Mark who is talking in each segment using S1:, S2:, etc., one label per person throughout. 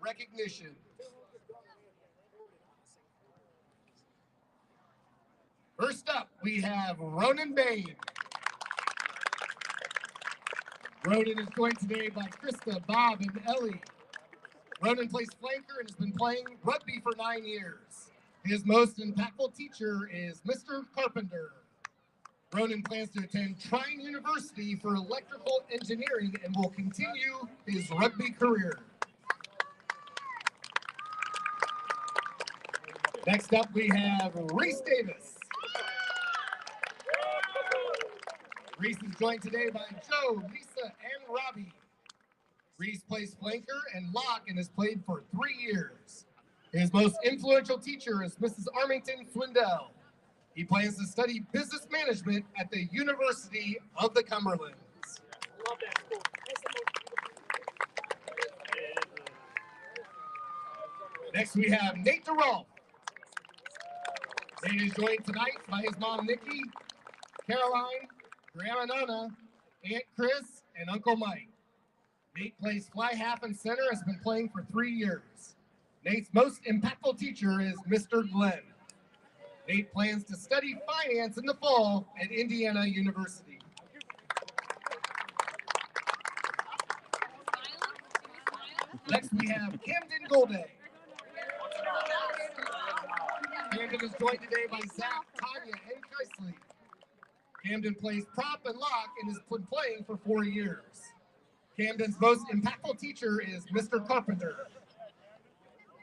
S1: recognition. First up, we have Ronan Bain. Ronan is joined today by Krista, Bob, and Ellie. Ronan plays flanker and has been playing rugby for 9 years. His most impactful teacher is Mr. Carpenter. Ronan plans to attend Trine University for electrical engineering and will continue his rugby career. Next up, we have Reese Davis. Reese is joined today by Joe, Lisa, and Robbie. Reese plays flanker and lock and has played for 3 years. His most influential teacher is Mrs. Armington Swindell. He plans to study business management at the University of the Cumberlands. Love that school. Next, we have Nate DeRolf. Nate is joined tonight by his mom, Nikki, Caroline, Grandma Nona, Aunt Chris, and Uncle Mike. Nate plays fly half and center, has been playing for 3 years. Nate's most impactful teacher is Mr. Glenn. Nate plans to study finance in the fall at Indiana University. Next, we have Camden Golday. Camden is joined today by Zach, Tanya, and Keisley. Camden plays prop and lock and has been playing for 4 years. Camden's most impactful teacher is Mr. Carpenter.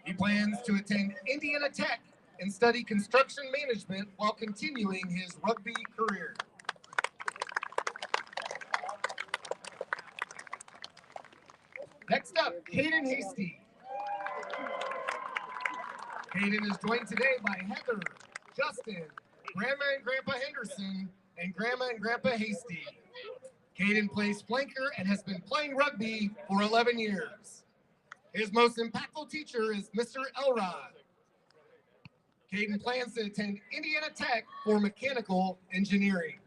S1: He plans to attend Indiana Tech and study construction management while continuing his rugby career. Next up, Caden Hasty. Caden is joined today by Heather, Justin, Grandma and Grandpa Henderson, and Grandma and Grandpa Hasty. Caden plays flanker and has been playing rugby for 11 years. His most impactful teacher is Mr. Elrod. Caden plans to attend Indiana Tech for mechanical engineering.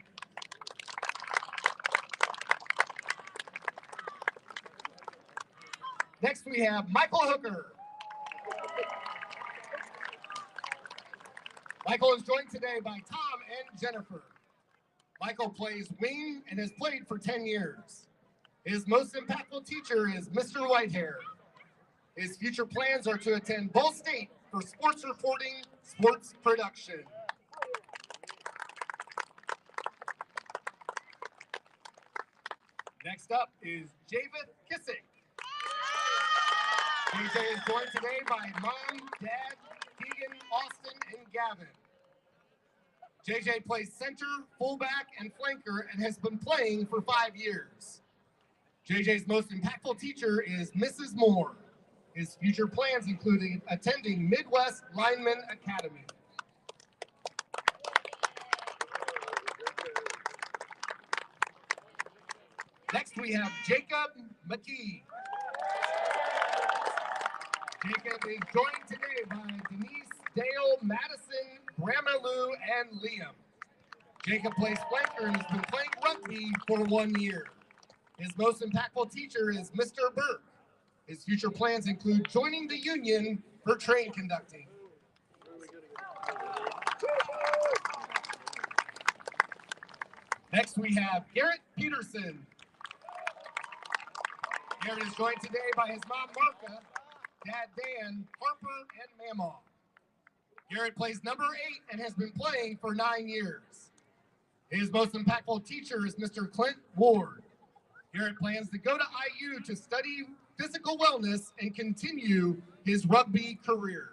S1: Next, we have Michael Hooker. Michael is joined today by Tom and Jennifer. Michael plays wing and has played for 10 years. His most impactful teacher is Mr. Whitehair. His future plans are to attend Ball State for sports reporting, sports production. Next up is Javith Kissick. JJ is joined today by Mom, Dad, Keegan, Austin, and Gavin. JJ plays center, fullback, and flanker and has been playing for 5 years. JJ's most impactful teacher is Mrs. Moore. His future plans include attending Midwest Lineman Academy. Next, we have Jacob McKee. Jacob is joined today by Denise, Dale, Madison, Grandma Lou, and Liam. Jacob plays flanker and has been playing rugby for 1 year. His most impactful teacher is Mr. Burke. His future plans include joining the union for train conducting. Next, we have Garrett Peterson. Garrett is joined today by his mom, Marka, Dad, Dan, Harper, and Mamaw. Garrett plays number 8 and has been playing for 9 years. His most impactful teacher is Mr. Clint Ward. Garrett plans to go to IU to study physical wellness and continue his rugby career.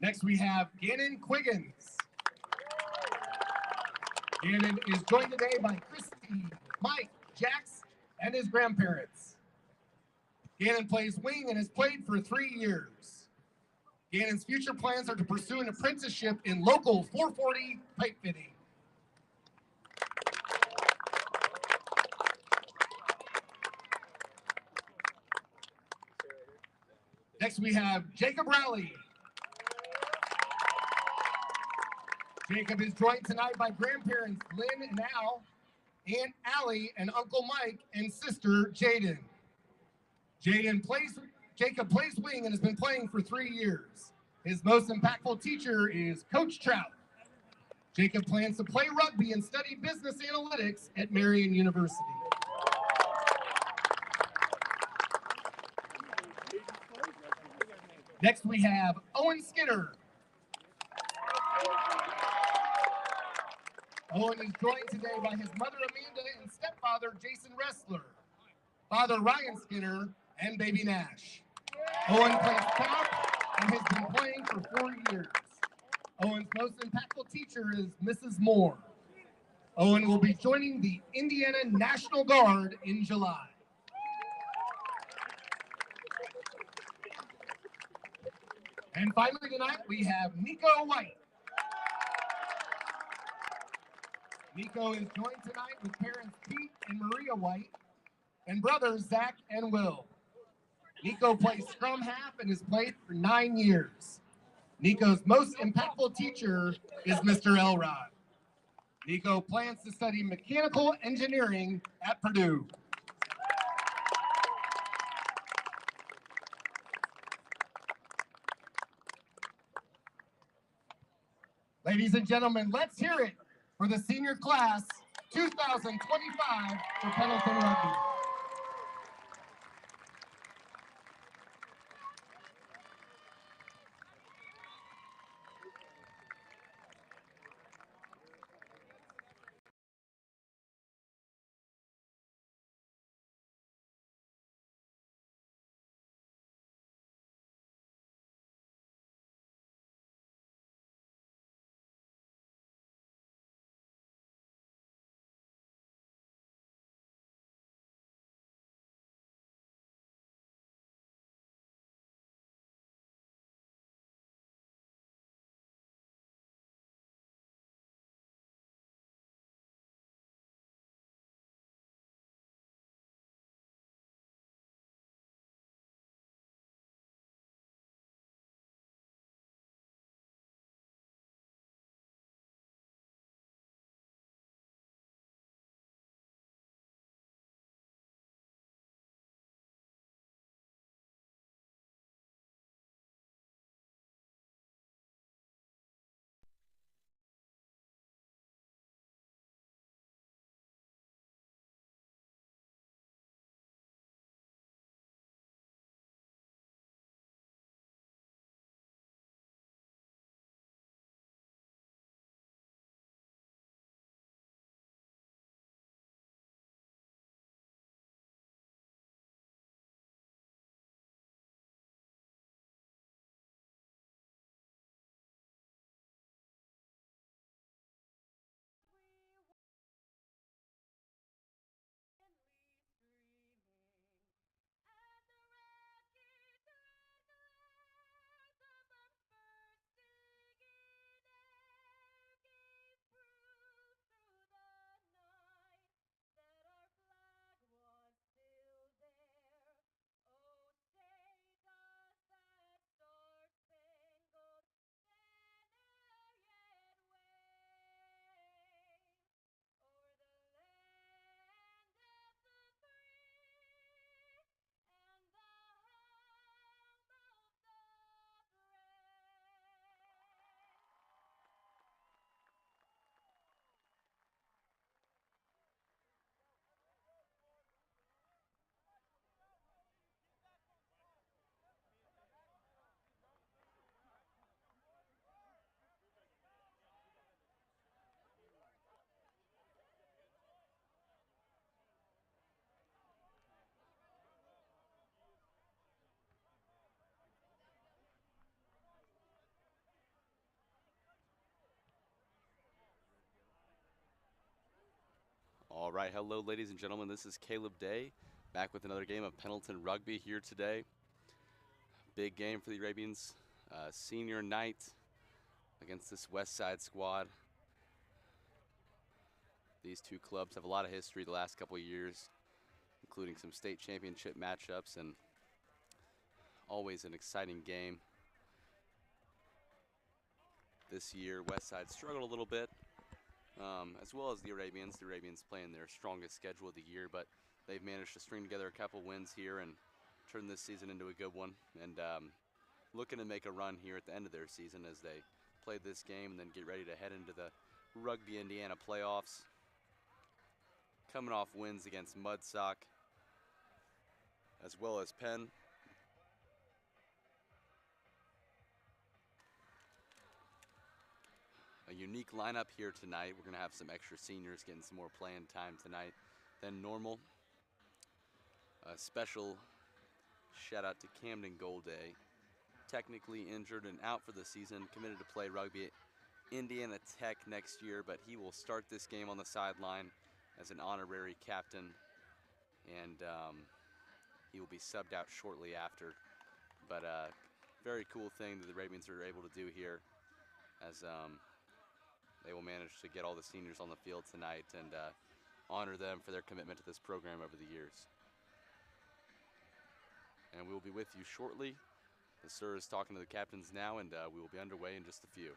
S1: Next, we have Gannon Quiggins. Gannon is joined today by Christy, Mike, Jax, and his grandparents. Gannon plays wing and has played for 3 years. Gannon's future plans are to pursue an apprenticeship in local 440 pipe fitting. Next, we have Jacob Rowley. Jacob is joined tonight by grandparents Lynn and Al. Aunt Allie and Uncle Mike and sister Jaden. Jacob plays wing and has been playing for 3 years. His most impactful teacher is Coach Trout. Jacob plans to play rugby and study business analytics at Marian University. Next we have Owen Skinner. Owen is joined today by his mother Amanda and stepfather Jason Ressler, father Ryan Skinner, and baby Nash. Owen plays top and has been playing for 4 years. Owen's most impactful teacher is Mrs. Moore. Owen will be joining the Indiana National Guard in July. And finally tonight, we have Nico White. Nico is joined tonight with parents Pete and Maria White and brothers Zach and Will. Nico plays scrum half and has played for 9 years. Nico's most impactful teacher is Mr. Elrod. Nico plans to study mechanical engineering at Purdue. Ladies and gentlemen, let's hear it for the senior class 2025 for Pendleton Rugby.
S2: All right, hello, ladies and gentlemen. This is Caleb Day, back with another game of Pendleton Rugby here today. Big game for the Arabians, senior night against this Westside squad. These two clubs have a lot of history the last couple of years, including some state championship matchups and always an exciting game. This year, Westside struggled a little bit, as well as the Arabians. The Arabians playing their strongest schedule of the year, but they've managed to string together a couple wins here and turn this season into a good one. And looking to make a run here at the end of their season as they play this game and then get ready to head into the Rugby Indiana playoffs. Coming off wins against Mudsock as well as Penn. A unique lineup here tonight. We're going to have some extra seniors getting some more playing time tonight than normal. A special shout out to Camden Golday, technically injured and out for the season, committed to play rugby at Indiana Tech next year, but he will start this game on the sideline as an honorary captain, and he will be subbed out shortly after. But very cool thing that the Arabians are able to do here, as they will manage to get all the seniors on the field tonight and honor them for their commitment to this program over the years. And we will be with you shortly. The sir is talking to the captains now, and we will be underway in just a few.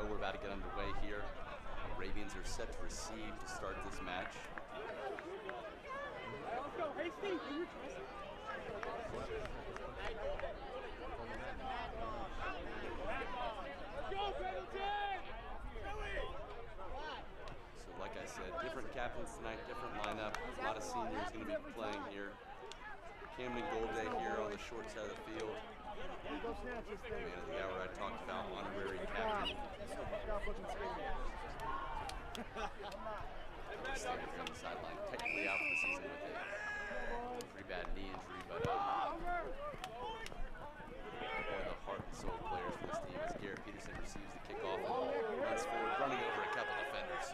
S2: We're about to get underway here. The Arabians are set to receive to start this match.
S3: Let's go, Hasty! Let's go, Pendleton!
S2: So like I said, different captains tonight, different lineup. A lot of seniors going to be playing here. Camden Golday here on the short side of the field. Man of the hour I talked about, honorary captain. Standing here on the sideline, technically out for the season with a pretty bad knee injury, but one of the heart and soul players for this team as Garrett Peterson receives the kickoff and runs forward, running over a couple defenders.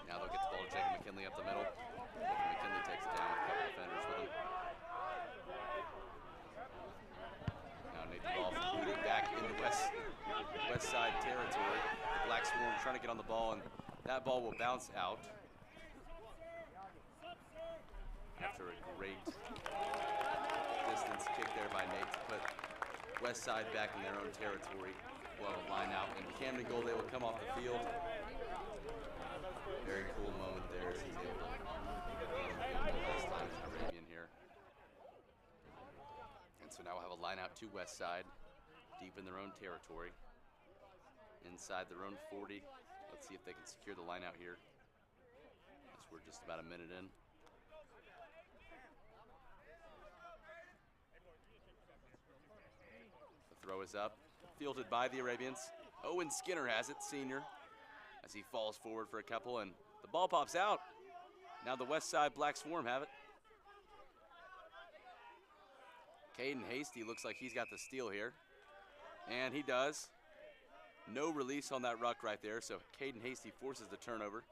S2: Now they'll get the ball to Jacob McKinley up the middle. Jacob McKinley takes it down with a couple defenders with him. Now Nathan Rolfe booted back into Westside territory. The Black Swarm trying to get on the ball, and that ball will bounce out after a great distance kick there by Nate to put Westside back in their own territory. Well, line out, and Camden Golday will come off the field. Very cool moment there as he's able to last time as an Arabian here. And so now we'll have a line out to Westside, deep in their own territory. Inside their own 40. Let's see if they can secure the line out here, as we're just about a minute in. The throw is up, fielded by the Arabians. Owen Skinner has it, senior, as he falls forward for a couple, and the ball pops out. Now the Westside Black Swarm have it. Caden Hasty looks like he's got the steal here, and he does. No release on that ruck right there, so Caden Hasty forces the turnover.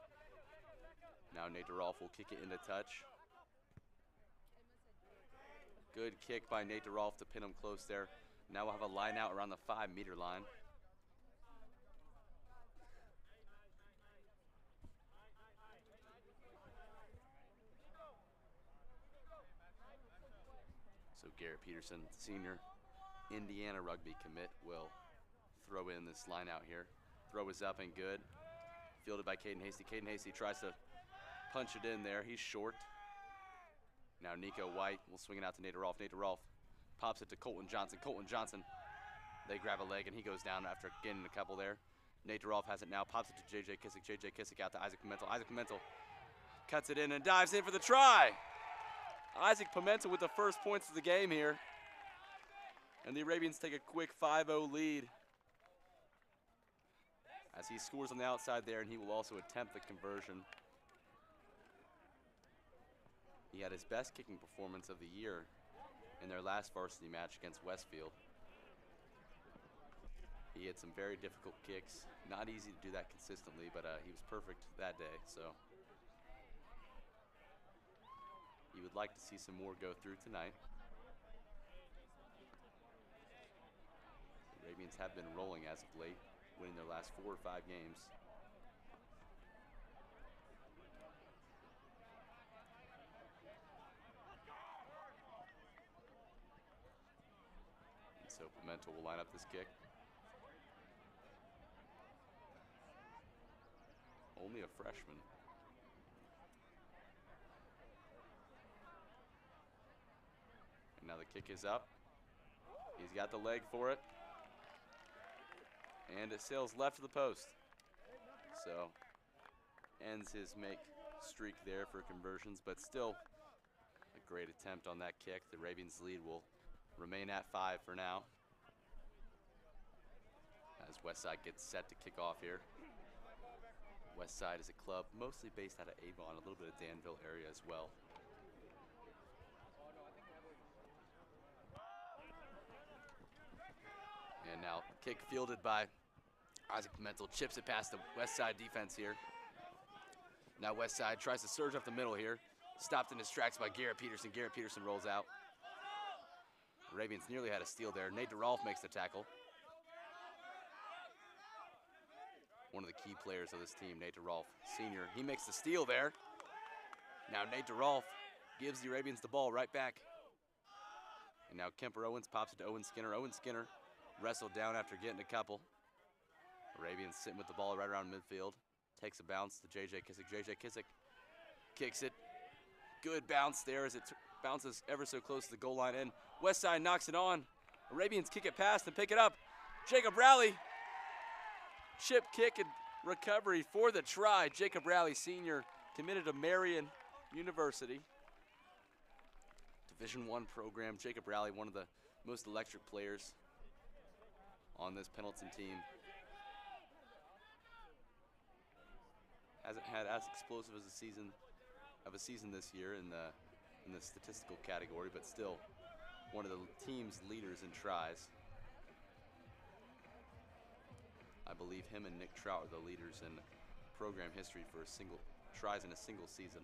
S2: Now Nate Rolfe will kick it into touch. Good kick by Nate DeRolf to pin him close there. Now we'll have a line out around the 5-meter line. So Garrett Peterson, senior Indiana rugby commit, will throw in this line out here. Throw is up and good. Fielded by Caden Hasty. Caden Hasty tries to punch it in there. He's short. Now Nico White will swing it out to Nate DeRolf. Nate DeRolf pops it to Colton Johnson. Colton Johnson, they grab a leg and he goes down after getting a couple there. Nate DeRolf has it now, pops it to JJ Kissick. JJ Kissick out to Isaac Pimentel. Isaac Pimentel cuts it in and dives in for the try. Isaac Pimentel with the first points of the game here. And the Arabians take a quick 5-0 lead. As he scores on the outside there, and he will also attempt the conversion. He had his best kicking performance of the year in their last varsity match against Westfield. He had some very difficult kicks. Not easy to do that consistently, but he was perfect that day, so. You would like to see some more go through tonight. The Arabians have been rolling as of late, winning their last 4 or 5 games. And so Pimentel will line up this kick. Only a freshman. And now the kick is up. He's got the leg for it. And it sails left of the post. So ends his make streak there for conversions, but still a great attempt on that kick. The Arabians' lead will remain at 5 for now, as Westside gets set to kick off here. Westside is a club mostly based out of Avon, a little bit of Danville area as well. And now kick fielded by Isaac Pimentel, chips it past the Westside defense here. Now Westside tries to surge up the middle here. Stopped in his tracks by Garrett Peterson. Garrett Peterson rolls out. Arabians nearly had a steal there. Nate DeRolf makes the tackle. One of the key players of this team, Nate DeRolf, senior. He makes the steal there. Now Nate DeRolf gives the Arabians the ball right back. And now Kemper Owens pops it to Owen Skinner. Owen Skinner wrestled down after getting a couple. Arabians sitting with the ball right around midfield. Takes a bounce to JJ Kissick. JJ Kissick kicks it. Good bounce there as it bounces ever so close to the goal line. And Westside knocks it on. Arabians kick it past and pick it up. Jacob Rowley. Chip kick and recovery for the try. Jacob Rowley, senior, committed to Marion University. Division I program. Jacob Rowley, one of the most electric players on this Pendleton team. Hasn't had as explosive as a season this year in the statistical category, but still one of the team's leaders in tries. I believe him and Nick Trout are the leaders in program history for tries in a single season.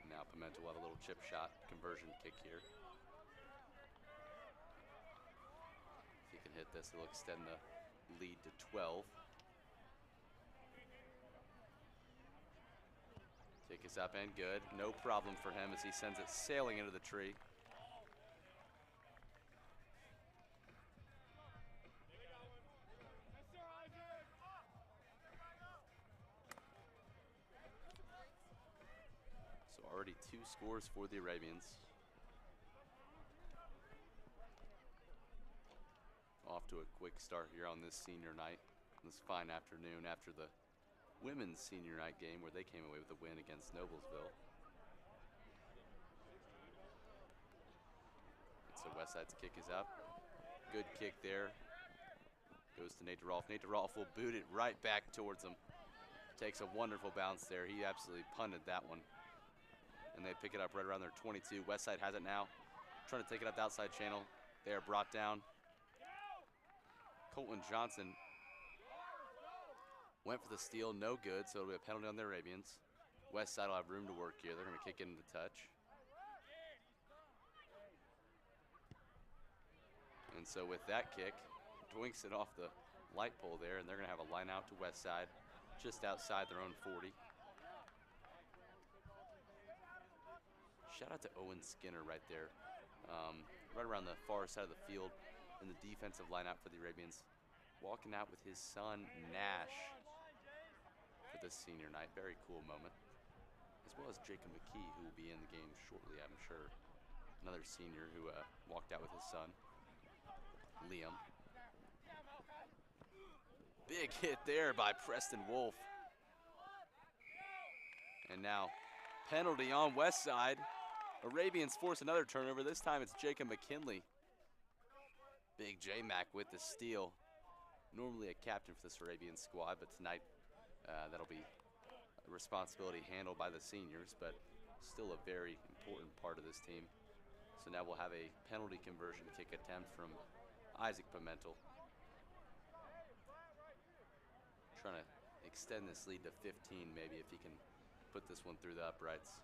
S2: Now Pimentel will have a little chip shot conversion kick here. If he can hit this, it'll extend the lead to 12. Kick is up and good. No problem for him as he sends it sailing into the tree. So already 2 scores for the Arabians. Off to a quick start here on this senior night, this fine afternoon after the women's senior night game where they came away with a win against Noblesville. And so Westside's kick is up. Good kick there. Goes to Nate DeRolf. Nate DeRolf will boot it right back towards him. Takes a wonderful bounce there. He absolutely punted that one. And they pick it up right around their 22. Westside has it now. Trying to take it up the outside channel. They are brought down. Colton Johnson Went for the steal, no good, so it'll be a penalty on the Arabians. Westside will have room to work here. They're going to kick it into touch. And so with that kick, doinks it off the light pole there, and they're going to have a line out to Westside, just outside their own 40. Shout out to Owen Skinner right there, right around the far side of the field in the defensive lineout for the Arabians, walking out with his son Nash for this senior night. Very cool moment. As well as Jacob McKee, who will be in the game shortly, I'm sure. Another senior who walked out with his son, Liam. Big hit there by Preston Wolf. And now penalty on Westside. Arabians force another turnover. This time it's Jacob McKinley. Big J-Mac with the steal. Normally a captain for this Arabian squad, but tonight that'll be a responsibility handled by the seniors, but still a very important part of this team. So now we'll have a penalty conversion kick attempt from Isaac Pimentel. Trying to extend this lead to 15 maybe if he can put this one through the uprights.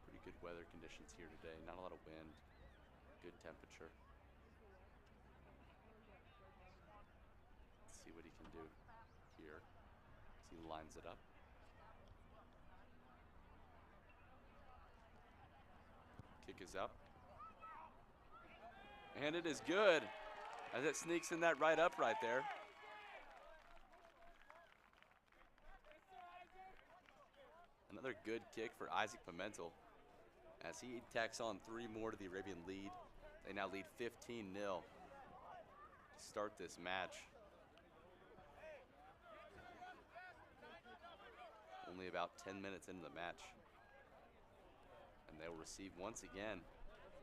S2: Pretty good weather conditions here today. Not a lot of wind, good temperature. Let's see what he can do here as he lines it up. Kick is up. And it is good as it sneaks in that right upright there. Another good kick for Isaac Pimentel as he tacks on 3 more to the Arabian lead. They now lead 15-0 to start this match. Only about 10 minutes into the match. And they will receive once again,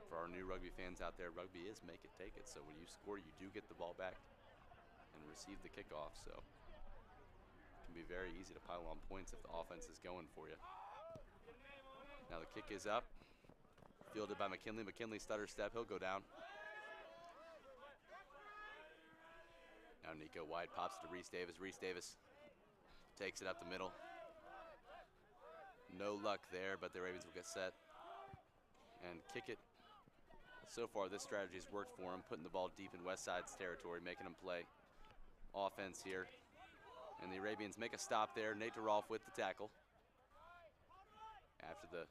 S2: for our new rugby fans out there, rugby is make it, take it. So when you score, you do get the ball back and receive the kickoff. So it can be very easy to pile on points if the offense is going for you. Now the kick is up, fielded by McKinley. McKinley stutter step, he'll go down. Now Nico wide pops it to Reese Davis. Reese Davis takes it up the middle. No luck there, but the Ravens will get set and kick it. So far, this strategy has worked for him, putting the ball deep in Westside's territory, making them play offense here. And the Arabians make a stop there. Nate DeRolf with the tackle. After the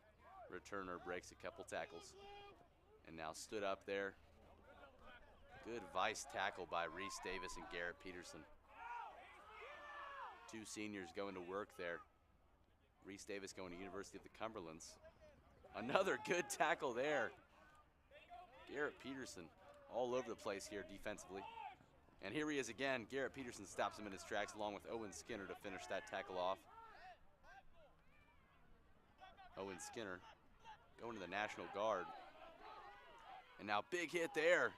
S2: returner breaks a couple tackles. And now stood up there. Good vice tackle by Reese Davis and Garrett Peterson. 2 seniors going to work there. Reese Davis going to University of the Cumberlands. Another good tackle there. Garrett Peterson all over the place here defensively. And here he is again. Garrett Peterson stops him in his tracks along with Owen Skinner to finish that tackle off. Owen Skinner going to the National Guard. And now big hit there.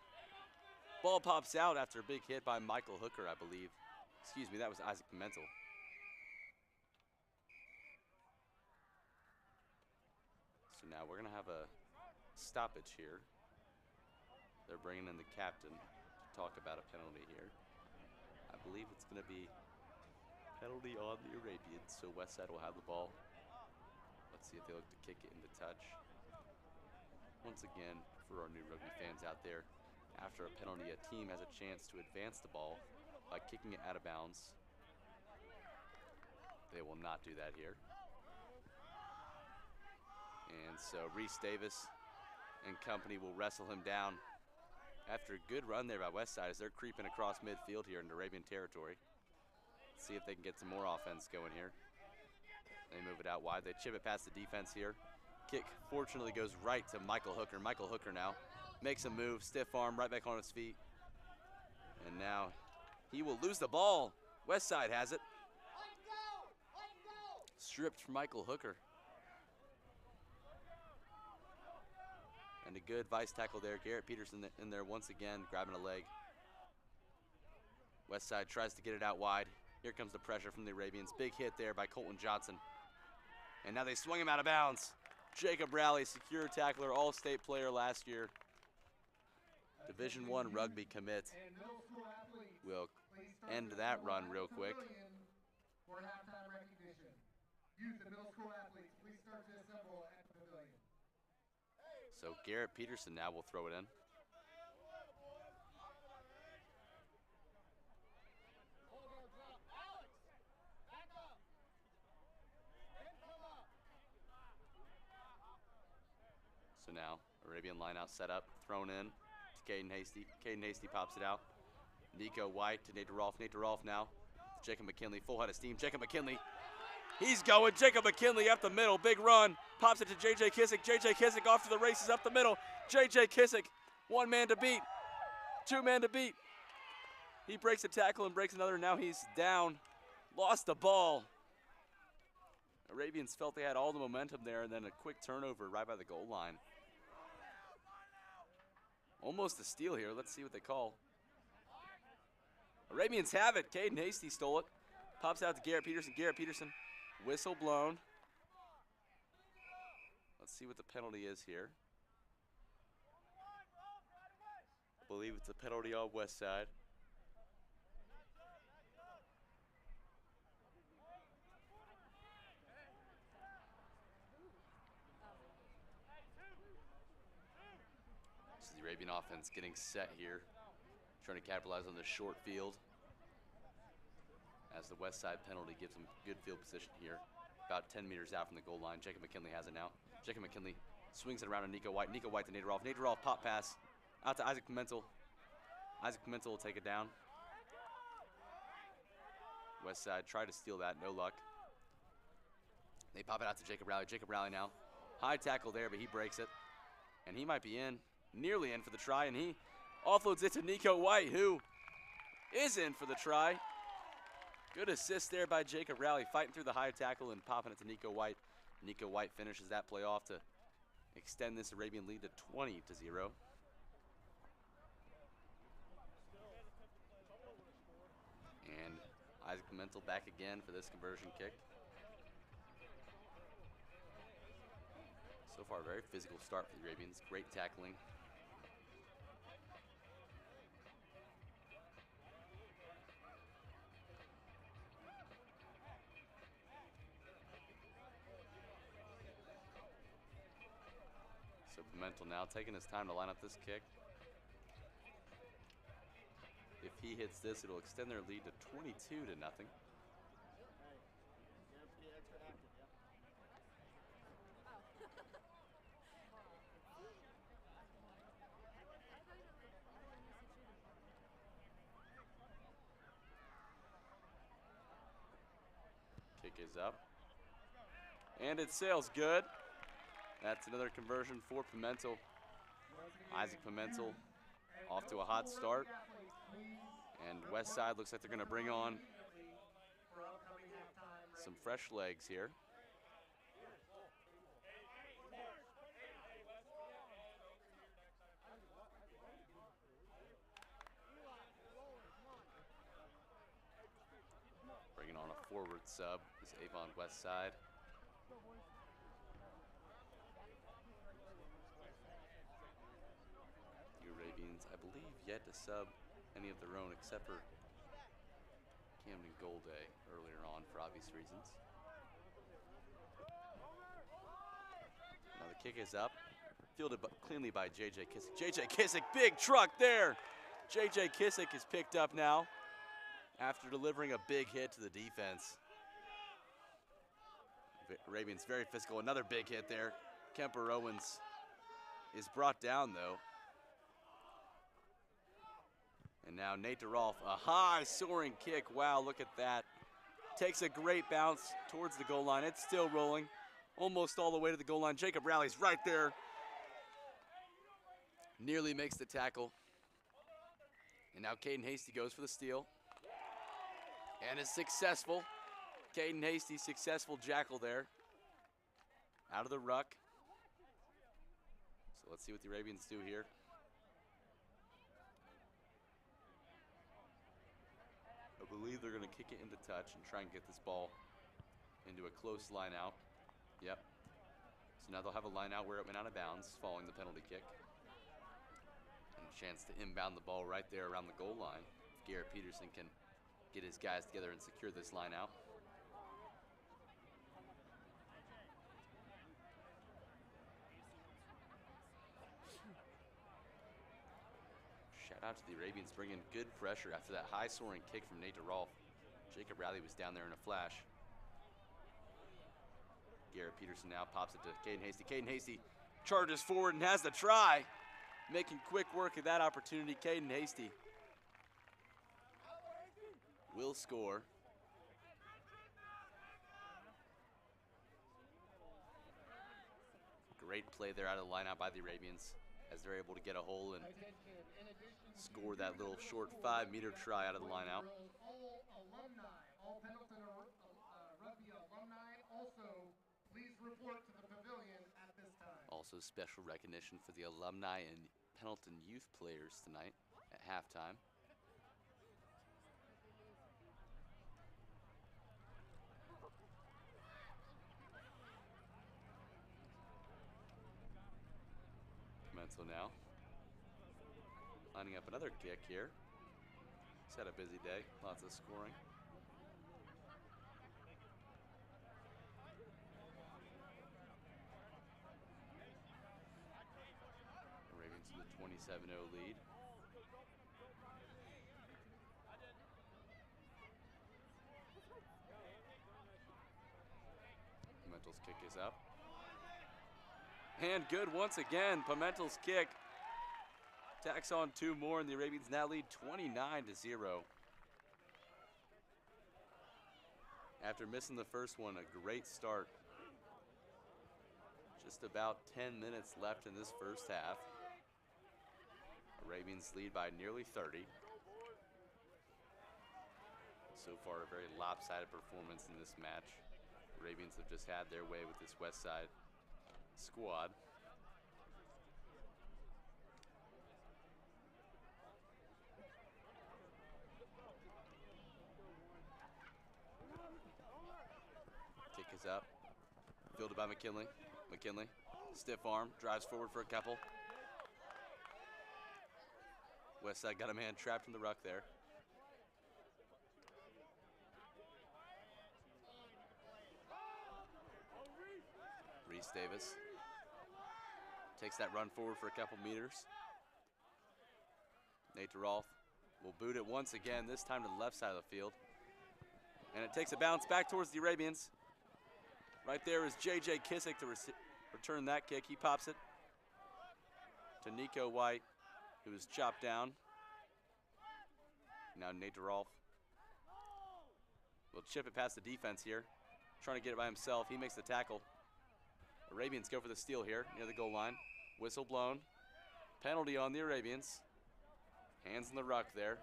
S2: Ball pops out after a big hit by Michael Hooker, I believe. Excuse me, that was Isaac Pimentel. So now we're going to have a stoppage here. They're bringing in the captain to talk about a penalty here. I believe it's going to be penalty on the Arabians, so Westside will have the ball. Let's see if they look to kick it into touch. Once again, for our new rugby fans out there, after a penalty, a team has a chance to advance the ball by kicking it out of bounds. They will not do that here. And so Reese Davis and company will wrestle him down after a good run there by Westside as they're creeping across midfield here into Arabian territory. Let's see if they can get some more offense going here. They move it out wide. They chip it past the defense here. Kick fortunately goes right to Michael Hooker. Michael Hooker now makes a move, stiff arm, right back on his feet. And now he will lose the ball. Westside has it. Stripped from Michael Hooker. And a good vice tackle there. Garrett Peterson in there once again, grabbing a leg. Westside tries to get it out wide. Here comes the pressure from the Arabians. Big hit there by Colton Johnson. And now they swung him out of bounds. Jacob Rowley, secure tackler, all-state player last year. Division I rugby commit. We'll end that run real quick.
S1: For halftime recognition. Youth and middle school athletes, please start to assemble at the pavilion.
S2: So Garrett Peterson now will throw it in. So now, Arabian lineout set up, thrown in to Caden Hasty. Caden Hasty pops it out. Nico White to Nate Rolfe. Nate Rolfe now. Jacob McKinley, full head of steam. Jacob McKinley, he's going. Jacob McKinley up the middle, big run. Pops it to J.J. Kissick. J.J. Kissick off to the races up the middle. J.J. Kissick, 1 man to beat, 2 man to beat. He breaks a tackle and breaks another. Now he's down. Lost the ball. Arabians felt they had all the momentum there, and then a quick turnover right by the goal line. Almost a steal here. Let's see what they call. Arabians have it. Caden Hasty stole it. Pops out to Garrett Peterson. Garrett Peterson, whistle blown. Let's see what the penalty is here. I believe it's a penalty on Westside. The Arabian offense getting set here, trying to capitalize on the short field as the Westside penalty gives them good field position here, about 10 meters out from the goal line. Jacob McKinley has it now. Jacob McKinley swings it around to Nico White. Nico White to Nate Rolfe. Nate Rolfe pop pass out to Isaac Pimentel. Isaac Pimentel will take it down. Westside tried to steal that, no luck. They pop it out to Jacob Rowley. Jacob Rowley now, high tackle there, but he breaks it, and he might be in. Nearly in for the try, and he offloads it to Nico White, who is in for the try. Good assist there by Jacob Rowley, fighting through the high tackle and popping it to Nico White. Nico White finishes that play off to extend this Arabian lead to 20-0. And Isaac Pimentel back again for this conversion kick. So far, a very physical start for the Arabians. Great tackling. So Pimentel now taking his time to line up this kick. If he hits this, it'll extend their lead to 22-0. Kick is up. And it sails good. That's another conversion for Pimentel. Isaac Pimentel off to a hot start. And Westside looks like they're going to bring on some fresh legs here. Bringing on a forward sub is Avon Westside. The Arabians, I believe, yet to sub any of their own except for Camden Golday earlier on for obvious reasons. Now the kick is up, fielded cleanly by J.J. Kissick. J.J. Kissick, big truck there. J.J. Kissick is picked up now after delivering a big hit to the defense. Arabians very physical, another big hit there. Kemper Owens is brought down though. And now Nate Rolfe, a high soaring kick. Wow, look at that. Takes a great bounce towards the goal line. It's still rolling, almost all the way to the goal line. Jacob Rowley's right there. Nearly makes the tackle. And now Caden Hasty goes for the steal. And is successful. Caden Hasty, successful jackal there. Out of the ruck. So let's see what the Arabians do here. I believe they're going to kick it into touch and try and get this ball into a close line out. Yep. So now they'll have a line out where it went out of bounds following the penalty kick. And a chance to inbound the ball right there around the goal line. If Garrett Peterson can get his guys together and secure this line out. Shout out to the Arabians bringing good pressure after that high soaring kick from Nate DeRolf. Jacob Riley was down there in a flash. Garrett Peterson now pops it to Caden Hasty. Caden Hasty charges forward and has the try. Making quick work of that opportunity. Caden Hasty will score. Great play there out of the lineout by the Arabians as they're able to get a hole and score that little short 5-meter try out of the lineout.
S1: All alumni, all Pendleton rugby alumni, also please report to the pavilion at this time.
S2: Also special recognition for the alumni and Pendleton youth players tonight at halftime. Mental now. Lining up another kick here. He's had a busy day, lots of scoring. Ravens with a 27-0 lead. Pimentel's kick is up. And good once again. Pimentel's kick tacks on 2 more, and the Arabians now lead 29-0. After missing the first one, a great start. Just about 10 minutes left in this first half. Arabians lead by nearly 30. So far, a very lopsided performance in this match. Arabians have just had their way with this Westside squad. Kick is up. Fielded by McKinley. McKinley, stiff arm, drives forward for a couple. Westside got a man trapped in the ruck there. Reese Davis takes that run forward for a couple meters. Nate DeRolf will boot it once again, this time to the left side of the field. And it takes a bounce back towards the Arabians. Right there is J.J. Kissick to return that kick. He pops it to Nico White, who is chopped down. Now Nate DeRolf will chip it past the defense here, trying to get it by himself. He makes the tackle. Arabians go for the steal here near the goal line. Whistle blown. Penalty on the Arabians. Hands in the ruck there.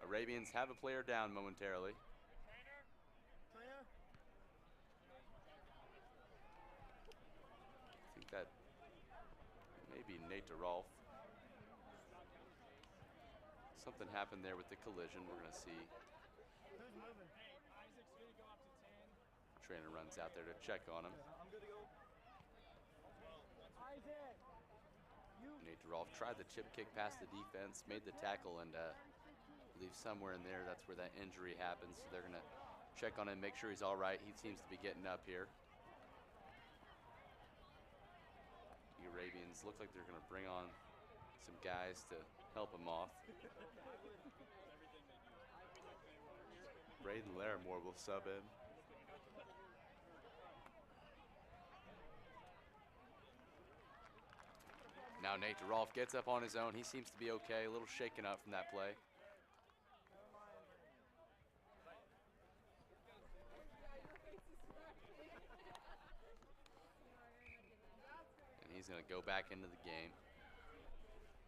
S2: Arabians have a player down momentarily. I think that may be Nate DeRolf. Something happened there with the collision. We're going to see. Trainer runs out there to check on him. Nate DeRolf tried the chip kick past the defense, made the tackle, and I believe somewhere in there that's where that injury happens. So they're going to check on him, make sure he's all right. He seems to be getting up here. The Arabians look like they're going to bring on some guys to help him off. Braden Larimore will sub in. Now Nate DeRolf gets up on his own. He seems to be okay, a little shaken up from that play. And he's going to go back into the game.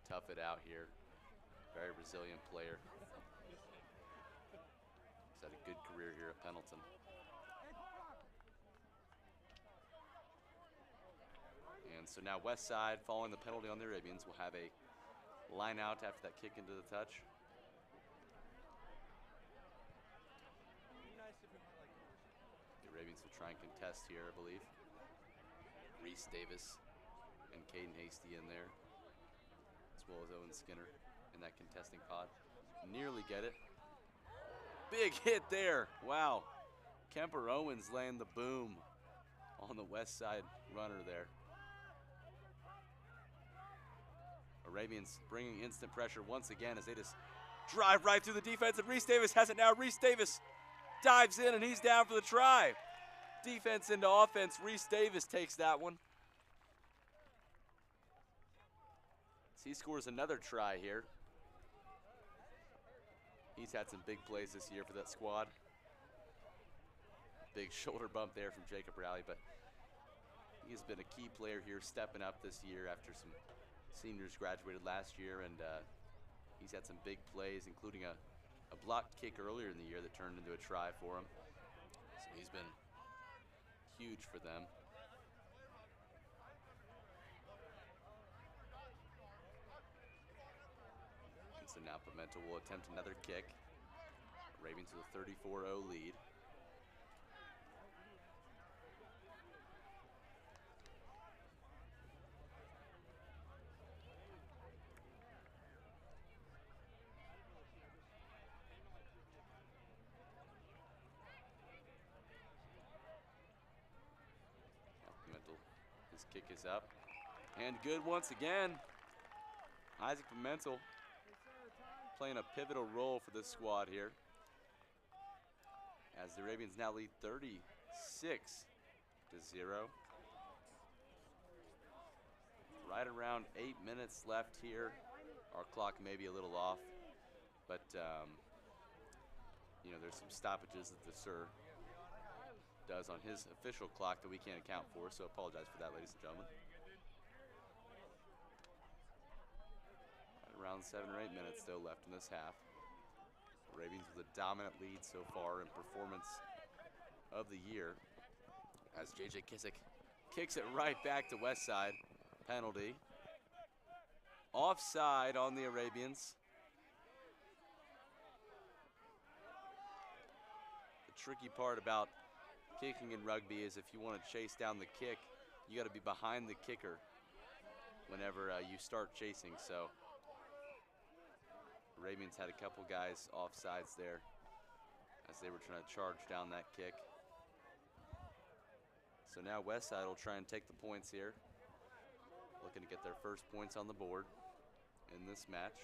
S2: Tough it out here. Very resilient player. He's had a good career here at Pendleton. And so now Westside, following the penalty on the Arabians, will have a line out after that kick into the touch. The Arabians Arabians will try and contest here, I believe. Reese Davis and Caden Hasty in there, as well as Owen Skinner in that contesting pod. Nearly get it. Big hit there. Wow. Kemper Owens laying the boom on the Westside runner there. Arabians bringing instant pressure once again as they just drive right through the defense, and Reese Davis has it now. Reese Davis dives in and he's down for the try. Defense into offense. Reese Davis takes that one. So he scores another try here. He's had some big plays this year for that squad. Big shoulder bump there from Jacob Rowley, but he's been a key player here, stepping up this year after some seniors graduated last year, and he's had some big plays, including a blocked kick earlier in the year that turned into a try for him. So he's been huge for them. And so now Pimento will attempt another kick. Ravens with a 34-0 lead. His kick is up and good once again. Isaac Pimentel playing a pivotal role for this squad here, as the Arabians now lead 36-0. Right around 8 minutes left here. Our clock may be a little off, but you know, there's some stoppages that the Sir does on his official clock that we can't account for, so apologize for that, ladies and gentlemen. Right around 7 or 8 minutes though left in this half. Ravens with a dominant lead so far in performance of the year, as JJ Kissick kicks it right back to Westside. Penalty. Offside on the Arabians. The tricky part about kicking in rugby is if you want to chase down the kick, you got to be behind the kicker whenever you start chasing. So Arabians had a couple guys offsides there as they were trying to charge down that kick. So now Westside will try and take the points here, looking to get their first points on the board in this match.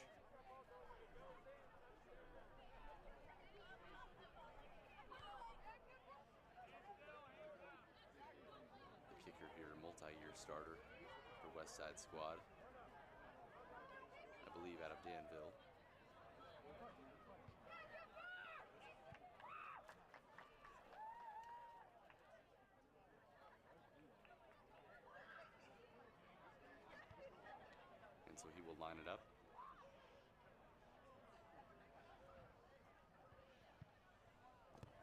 S2: Multi-year starter for Westside squad, I believe out of Danville. And so he will line it up.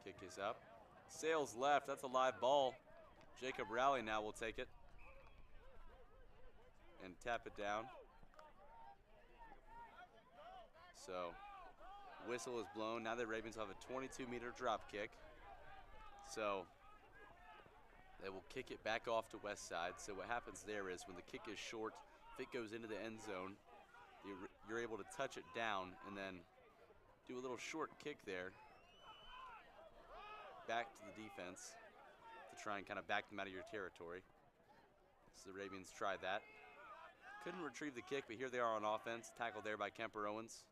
S2: Kick is up. Sails left, that's a live ball. Jacob Rowley now will take it and tap it down. So whistle is blown. Now the Ravens have a 22-meter drop kick. So they will kick it back off to Westside. So what happens there is when the kick is short, if it goes into the end zone, you're able to touch it down and then do a little short kick there back to the defense to try and kind of back them out of your territory. So the Arabians tried that. Couldn't retrieve the kick, but here they are on offense. Tackled there by Kemper Owens.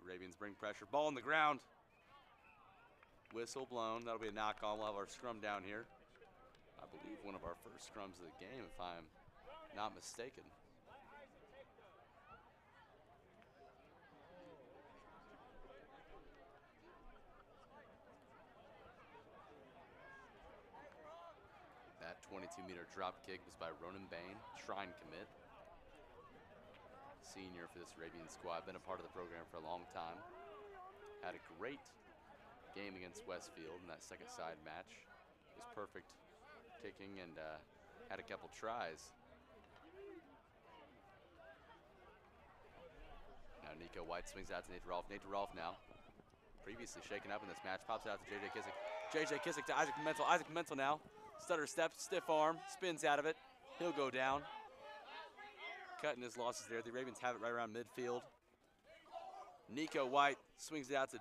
S2: Arabians bring pressure. Ball on the ground. Whistle blown. That'll be a knock on. We'll have our scrum down here. I believe one of our first scrums of the game, if I'm not mistaken. That 22-meter drop kick was by Ronan Bain, Shrine commit. Senior for this Arabian squad, been a part of the program for a long time. Had a great game against Westfield in that second side match. Was perfect kicking and had a couple tries. Now Nico White swings out to Nate Rolfe. Nate Rolfe now, previously shaken up in this match, pops it out to JJ Kissick. JJ Kissick to Isaac Pimentel. Isaac Pimentel now. Stutter step, stiff arm, spins out of it. He'll go down. Cutting his losses there. The Ravens have it right around midfield. Nico White swings it out to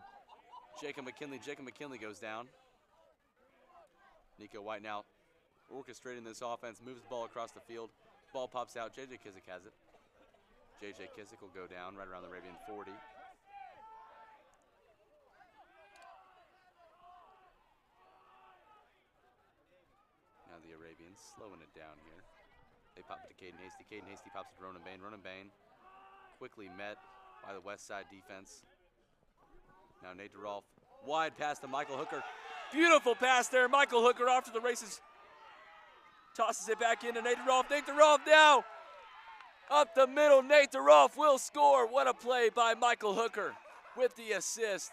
S2: Jacob McKinley. Jacob McKinley goes down. Nico White now orchestrating this offense, moves the ball across the field. Ball pops out. JJ Kissick has it. JJ Kissick will go down right around the Arabian 40. Now the Arabians slowing it down here. They pop it to Caden Hasty. Caden Hasty pops it to Ronan Bain. Ronan Bain quickly met by the Westside defense. Now Nate DeRolf, wide pass to Michael Hooker. Beautiful pass there. Michael Hooker off to the races. Tosses it back into Nate DeRolf. Nate DeRolf now up the middle. Nate DeRolf will score. What a play by Michael Hooker with the assist.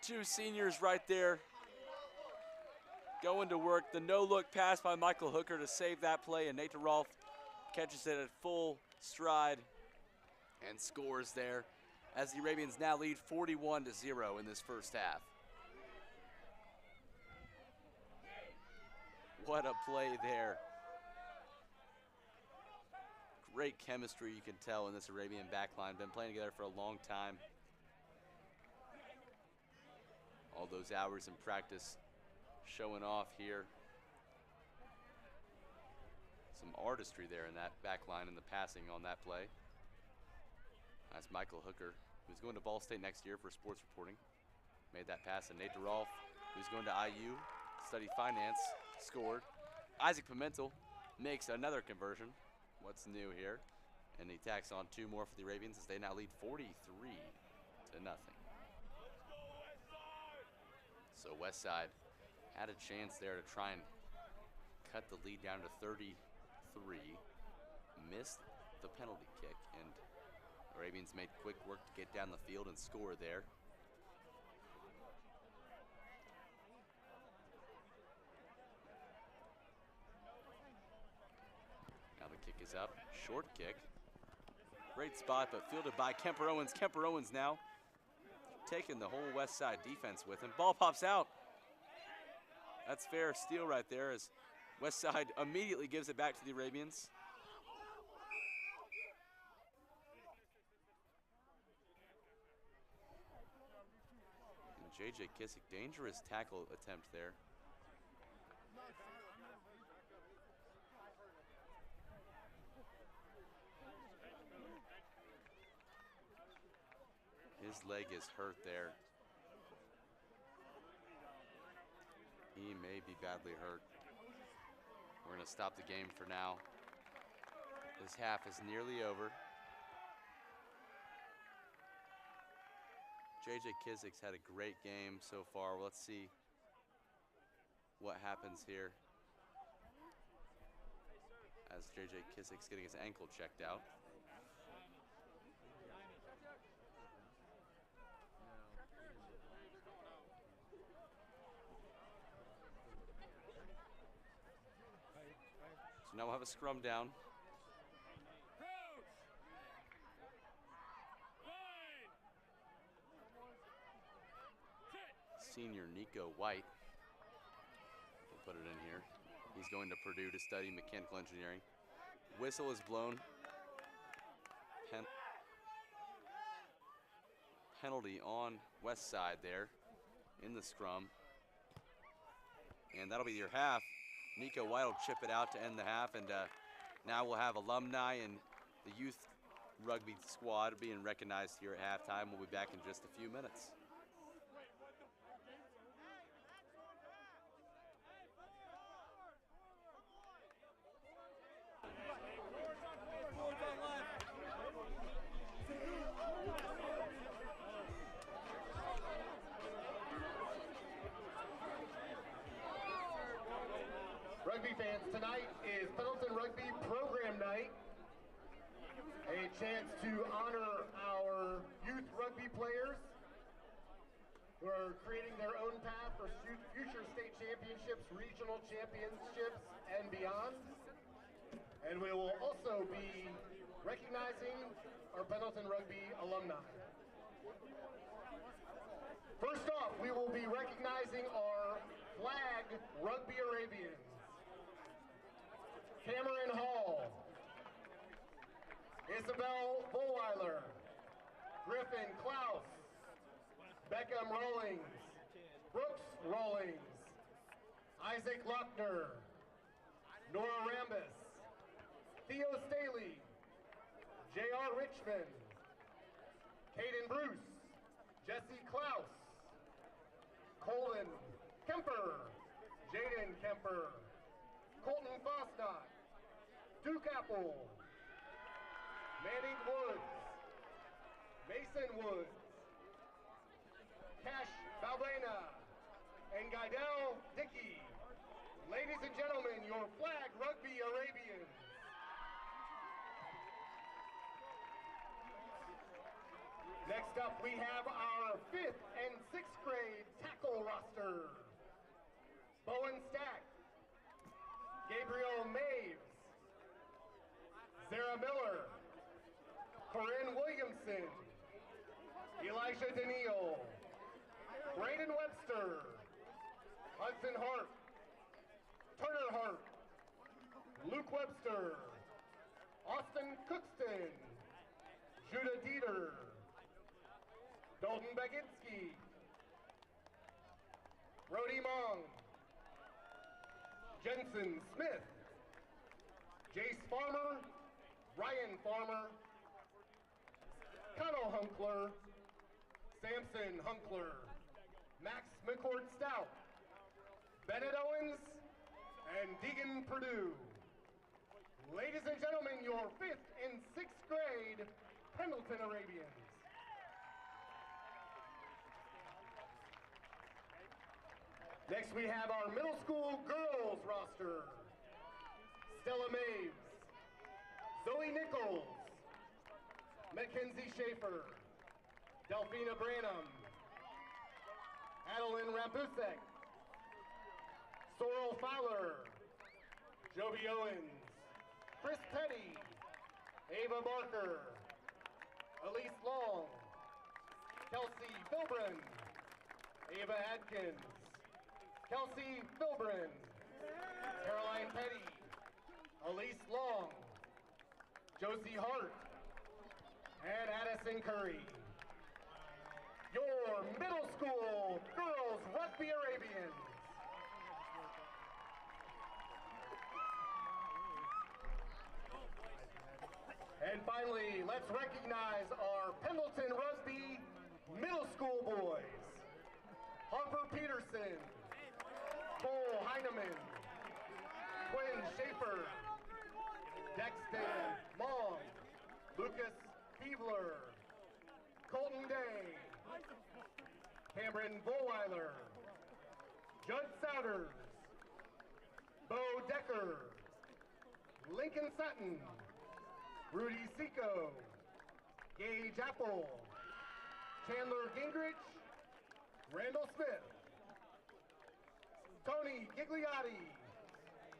S2: Two seniors right there going to work. The no-look pass by Michael Hooker to save that play, and Nate DeRolf catches it at full stride and scores there as the Arabians now lead 41-0 in this first half. What a play there. Great chemistry, you can tell, in this Arabian backline. Been playing together for a long time. All those hours in practice showing off here. Some artistry there in that back line and the passing on that play. That's Michael Hooker, who's going to Ball State next year for sports reporting. Made that pass, and Nate DeRolf, who's going to IU, study finance, scored. Isaac Pimentel makes another conversion. What's new here? And he tacks on two more for the Arabians as they now lead 43-0. So Westside had a chance there to try and cut the lead down to 33. Missed the penalty kick, and Arabians made quick work to get down the field and score there. Now the kick is up, short kick. Great spot, but fielded by Kemper Owens. Kemper Owens now taking the whole Westside defense with him. Ball pops out. That's fair steal right there as Westside immediately gives it back to the Arabians. And JJ Kissick, dangerous tackle attempt there. His leg is hurt there. He may be badly hurt. We're going to stop the game for now. This half is nearly over. JJ Kissick's had a great game so far. Let's see what happens here as JJ Kissick's getting his ankle checked out. So now we'll have a scrum down. Senior Nico White will put it in here. He's going to Purdue to study mechanical engineering. Whistle is blown. Penalty on Westside there in the scrum. And that'll be your half. Nico White will chip it out to end the half, and now we'll have alumni and the youth rugby squad being recognized here at halftime. We'll be back in just a few minutes.
S1: Rugby fans, tonight is Pendleton Rugby Program Night. A chance to honor our youth rugby players who are creating their own path for future state championships, regional championships, and beyond. And we will also be recognizing our Pendleton Rugby alumni. First off, we will be recognizing our flag Rugby Arabians. Cameron Hall, Isabel Bullweiler, Griffin Klaus, Beckham Rawlings, Brooks Rawlings, Isaac Lochner, Nora Rambis, Theo Staley, J.R. Richmond, Caden Bruce, Jesse Klaus, Colin Kemper, Jaden Kemper, Colton Fosnot, Duke Apple, Manning Woods, Mason Woods, Cash Balbrena, and Guidel Dickey. Ladies and gentlemen, your flag Rugby Arabians. Next up, we have our 5th and 6th grade tackle roster. Bowen Stack, Gabriel Maves, Sarah Miller, Corinne Williamson, Elijah Daniel, Braden Webster, Hudson Hart, Turner Hart, Luke Webster, Austin Cookston, Judah Dieter, Dalton Baginski, Brody Mong, Jensen Smith, Jace Farmer, Ryan Farmer, Connell Hunkler, Samson Hunkler, Max McCord Stout, Bennett Owens, and Deegan Purdue. Ladies and gentlemen, your 5th and 6th grade Pendleton Arabians. Next we have our middle school girls roster. Stella Maves, Zoe Nichols, Mackenzie Schaefer, Delphina Branham, Adeline Rampusek, Sorrel Fowler, Joby Owens, Chris Petty, Ava Barker, Elise Long, Kelsey Filbrin, Ava Adkins, Kelsey Filbrin, Caroline Petty, Elise Long, Josie Hart, and Addison Curry. Your middle school girls Rugby Arabians. And finally, let's recognize our Pendleton Rugby middle school boys. Harper Peterson, Cole Heineman, Quinn Schaefer, Dexton Long, Lucas Keebler, Colton Day, Cameron Bullweiler, Judd Souders, Bo Decker, Lincoln Sutton, Rudy Seco, Gage Apple, Chandler Gingrich, Randall Smith, Tony Gigliotti,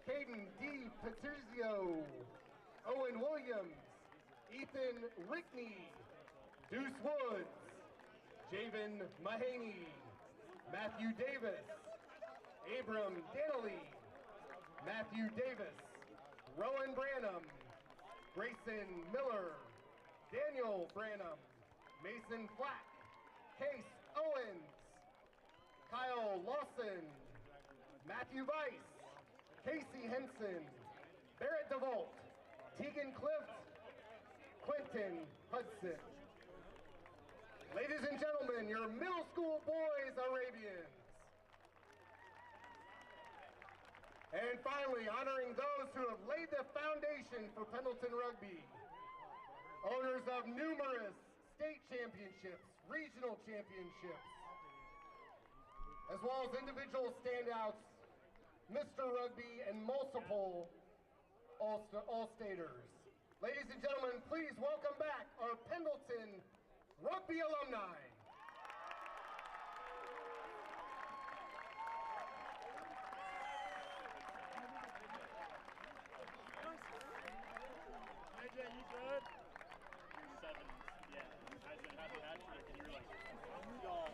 S1: Caden D. Patrizio, Owen Williams, Ethan Rickney, Deuce Woods, Javen Mahaney, Matthew Davis, Abram Danley, Matthew Davis, Rowan Branham, Grayson Miller, Daniel Branham, Mason Flack, Case Owens, Kyle Lawson, Matthew Weiss, Casey Henson, Barrett DeVault, Tegan Clift, Quentin Hudson. Ladies and gentlemen, your middle school boys Arabians. And finally, honoring those who have laid the foundation for Pendleton Rugby, owners of numerous state championships, regional championships, as well as individual standouts, Mr. Rugby, and multiple All-Staters. Ladies and gentlemen, please welcome back our Pendleton Rugby alumni.
S3: AJ, you good? 7, yeah. I said happy hat trick, and you were like, y'all,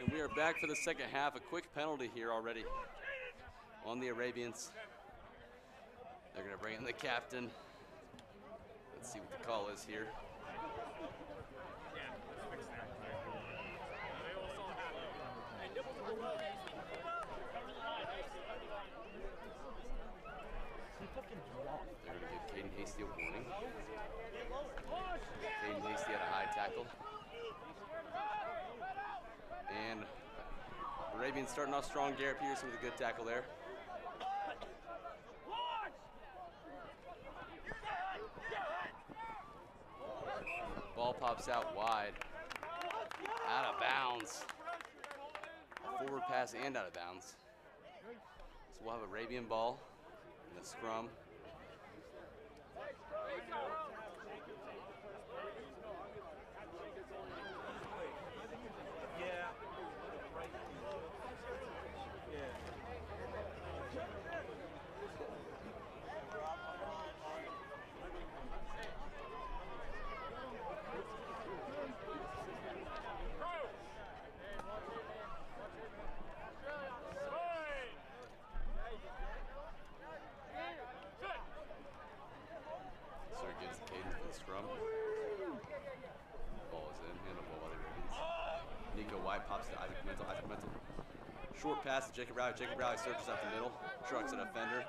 S2: And we are back for the second half. A quick penalty here already on the Arabians. They're going to bring in the captain. Let's see what the call is here. They're going to give Caden Hasty a warning. Caden Hasty had a high tackle. And Arabians starting off strong. Garrett Peterson with a good tackle there. Ball pops out wide. Out of bounds. Forward pass and out of bounds. So we'll have Arabian ball in the scrum. Pops to Isaac Mental. Isaac Mental. Short pass to Jacob Rowley. Jacob Rowley searches out the middle. Trucks an offender.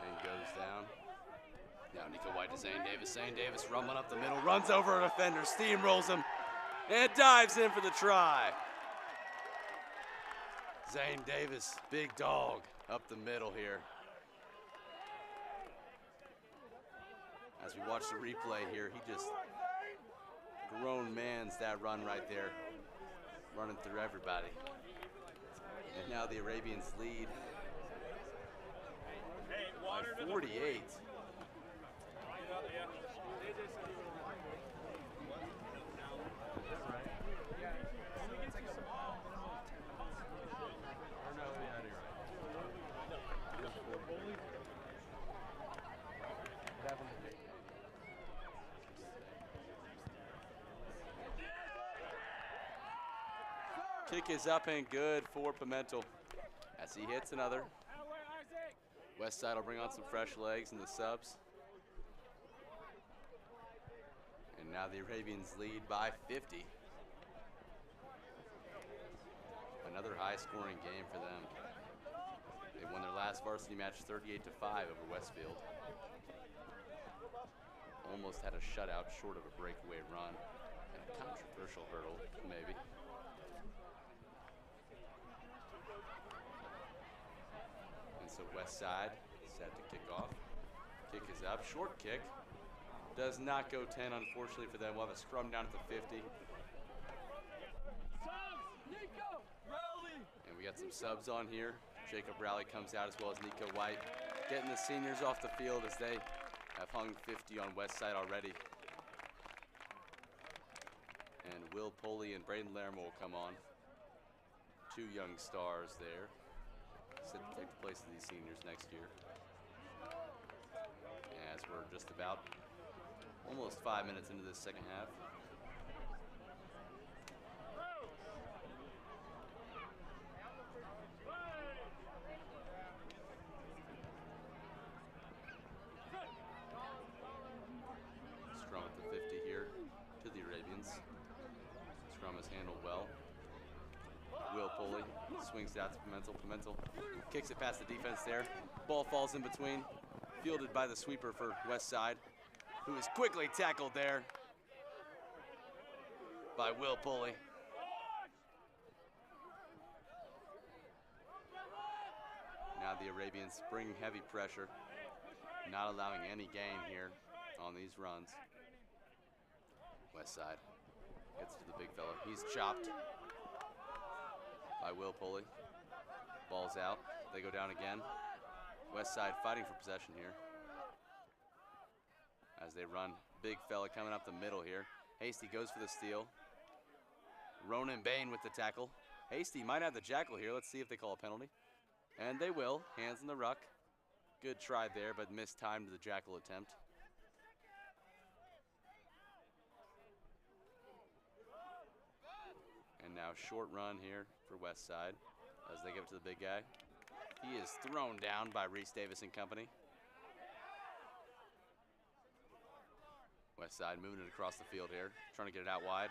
S2: And goes down. Now Nico White to Zane Davis. Zane Davis rumbling up the middle. Runs over an offender. Steamrolls him. And dives in for the try. Zane Davis, big dog, up the middle here. As we watch the replay here, he just grown man's that run right there, running through everybody. And now the Arabians lead by 48. Kick is up and good for Pimentel as he hits another. Westside will bring on some fresh legs in the subs. And now the Arabians lead by 50. Another high-scoring game for them. They won their last varsity match 38-5 over Westfield. Almost had a shutout short of a breakaway run and a controversial hurdle, maybe. So Westside set to kick off. Kick is up, short kick. Does not go 10, unfortunately for them. We'll have a scrum down at the 50. And we got some subs on here. Jacob Rowley comes out as well as Nico White, getting the seniors off the field as they have hung 50 on Westside already. And Will Poley and Braden Larimer will come on. Two young stars there. Set to take the place of these seniors next year. As we're just about almost 5 minutes into this second half. Scrum at the 50 here to the Arabians. Scrum is handled well. Will Poley swings it out to Pimentel. Pimentel kicks it past the defense there. Ball falls in between. Fielded by the sweeper for Westside, who is quickly tackled there by Will Poley. Now the Arabians bringing heavy pressure, not allowing any gain here on these runs. Westside gets to the big fella. He's chopped by Will Poley. Ball's out. They go down again. Westside fighting for possession here as they run. Big fella coming up the middle here. Hasty goes for the steal. Ronan Bain with the tackle. Hasty might have the jackal here. Let's see if they call a penalty. And they will. Hands in the ruck. Good try there, but mistimed the jackal attempt. And now short run here for Westside as they give it to the big guy. He is thrown down by Reese Davis and company. Westside moving it across the field here, trying to get it out wide.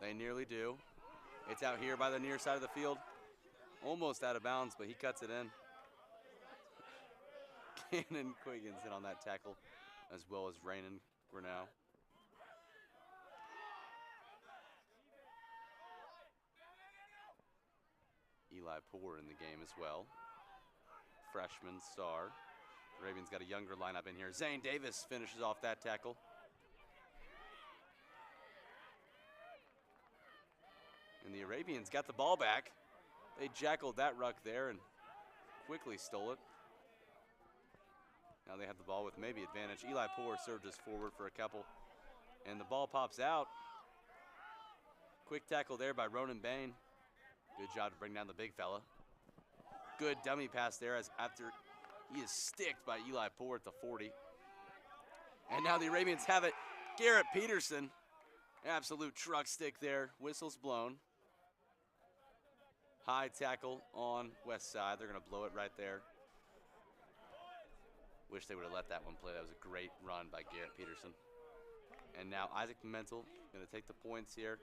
S2: They nearly do. It's out here by the near side of the field. Almost out of bounds, but he cuts it in. Cannon Quiggins in on that tackle, as well as Raynon Grinnell. Eli Poor in the game as well. Freshman star. The Ravens got a younger lineup in here. Zane Davis finishes off that tackle. And the Arabians got the ball back. They jackaled that ruck there and quickly stole it. Now they have the ball with maybe advantage. Eli Poor surges forward for a couple. And the ball pops out. Quick tackle there by Ronan Bain. Good job to bring down the big fella. Good dummy pass there as after he is sticked by Eli Poor at the 40. And now the Arabians have it. Garrett Peterson, absolute truck stick there. Whistle's blown. High tackle on Westside. They're going to blow it right there. Wish they would have let that one play. That was a great run by Garrett Peterson. And now Isaac Pimentel going to take the points here.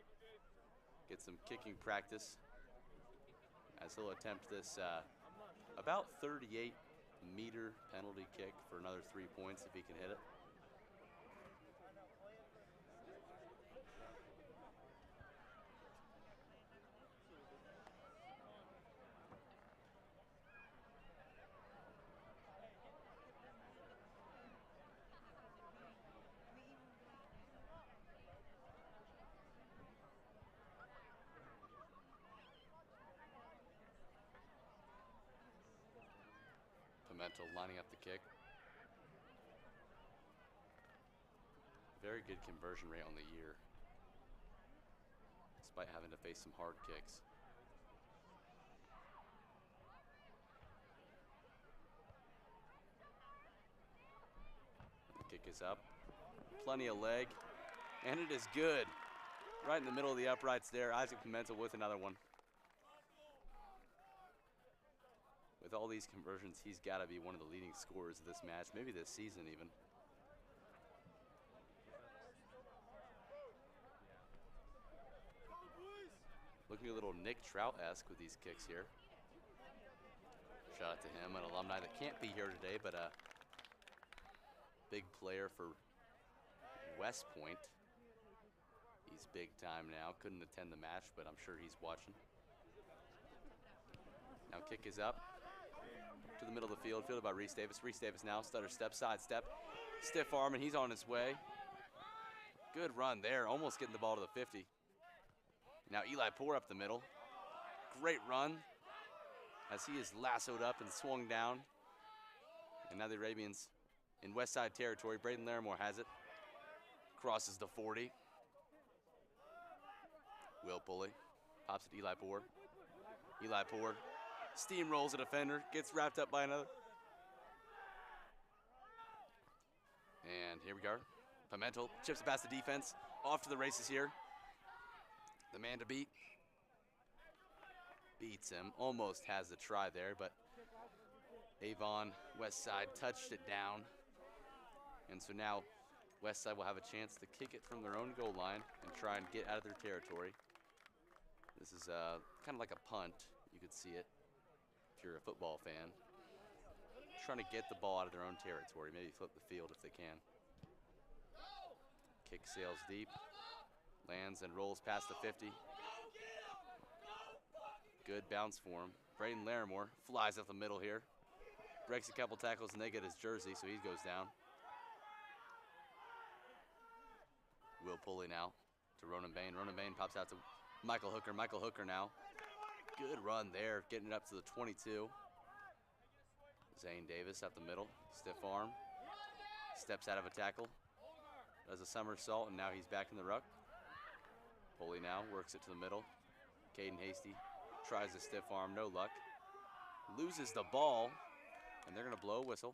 S2: Get some kicking practice as he'll attempt this about 38-meter penalty kick for another 3 points if he can hit it. Pimentel lining up the kick. Very good conversion rate on the year, despite having to face some hard kicks. The kick is up. Plenty of leg, and it is good. Right in the middle of the uprights there. Isaac Pimentel with another one. With all these conversions, he's got to be one of the leading scorers of this match, maybe this season even. Looking a little Nick Trout-esque with these kicks here. Shout out to him, an alumni that can't be here today, but a big player for West Point. He's big time now. Couldn't attend the match, but I'm sure he's watching. Now kick is up. to the middle of the field, fielded by Reese Davis. Reese Davis now, stutter step, side step, stiff arm, and he's on his way. Good run there, almost getting the ball to the 50. Now Eli Poor up the middle. Great run as he is lassoed up and swung down. And now the Arabians in Westside territory. Braden Larimore has it. Crosses the 40. Will Pulley pops it to Eli Poor. Eli Poor steamrolls a defender, gets wrapped up by another. And here we go. Pimentel chips it past the defense. Off to the races here. The man to beat. Beats him. Almost has the try there, but Avon Westside touched it down. And so now Westside will have a chance to kick it from their own goal line and try and get out of their territory. This is kind of like a punt. You could see it if you're a football fan. Trying to get the ball out of their own territory, maybe flip the field if they can. Kick sails deep, lands and rolls past the 50. Good bounce for him. Braden Larimore flies up the middle here. Breaks a couple tackles and they get his jersey, so he goes down. Will Pulley now to Ronan Bain. Ronan Bain pops out to Michael Hooker. Michael Hooker now. Good run there, getting it up to the 22. Zane Davis up the middle, stiff arm. Steps out of a tackle. Does a somersault, and now he's back in the ruck. Pulley now works it to the middle. Caden Hasty tries a stiff arm, no luck. Loses the ball, and they're gonna blow a whistle.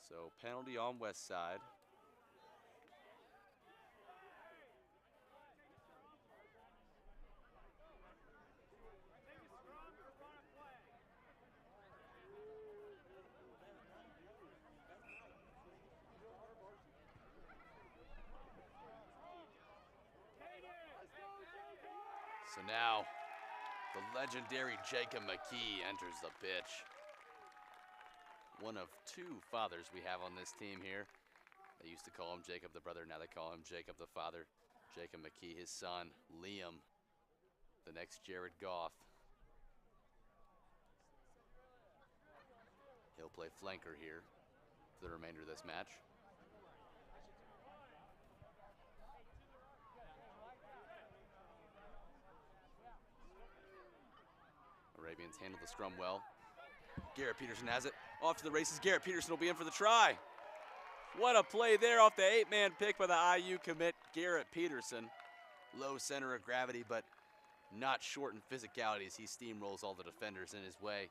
S2: So penalty on Westside. So now, the legendary Jacob McKee enters the pitch. One of two fathers we have on this team here. They used to call him Jacob the brother, now they call him Jacob the father. Jacob McKee, his son, Liam, the next Jared Goff. He'll play flanker here for the remainder of this match. Arabians handle the scrum well. Garrett Peterson has it. Off to the races. Garrett Peterson will be in for the try. What a play there off the 8-man pick by the IU commit, Garrett Peterson. Low center of gravity, but not short in physicality as he steamrolls all the defenders in his way.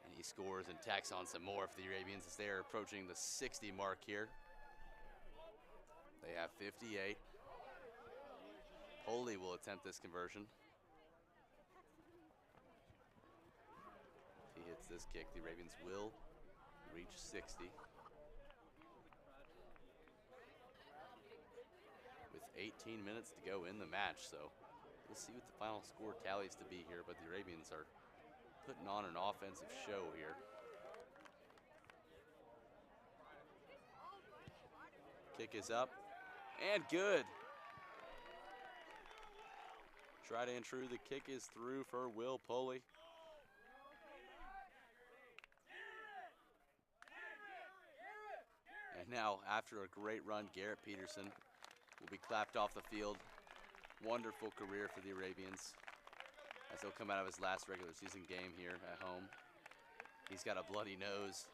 S2: And he scores and tacks on some more for the Arabians as they are approaching the 60 mark here. They have 58. Pulley will attempt this conversion. If he hits this kick, the Arabians will reach 60. With 18 minutes to go in the match, so we'll see what the final score tallies to be here, but the Arabians are putting on an offensive show here. Kick is up, and good. Tried and true, the kick is through for Will Pulley. And now, after a great run, Garrett Peterson will be clapped off the field. Wonderful career for the Arabians as he'll come out of his last regular season game here at home. He's got a bloody nose.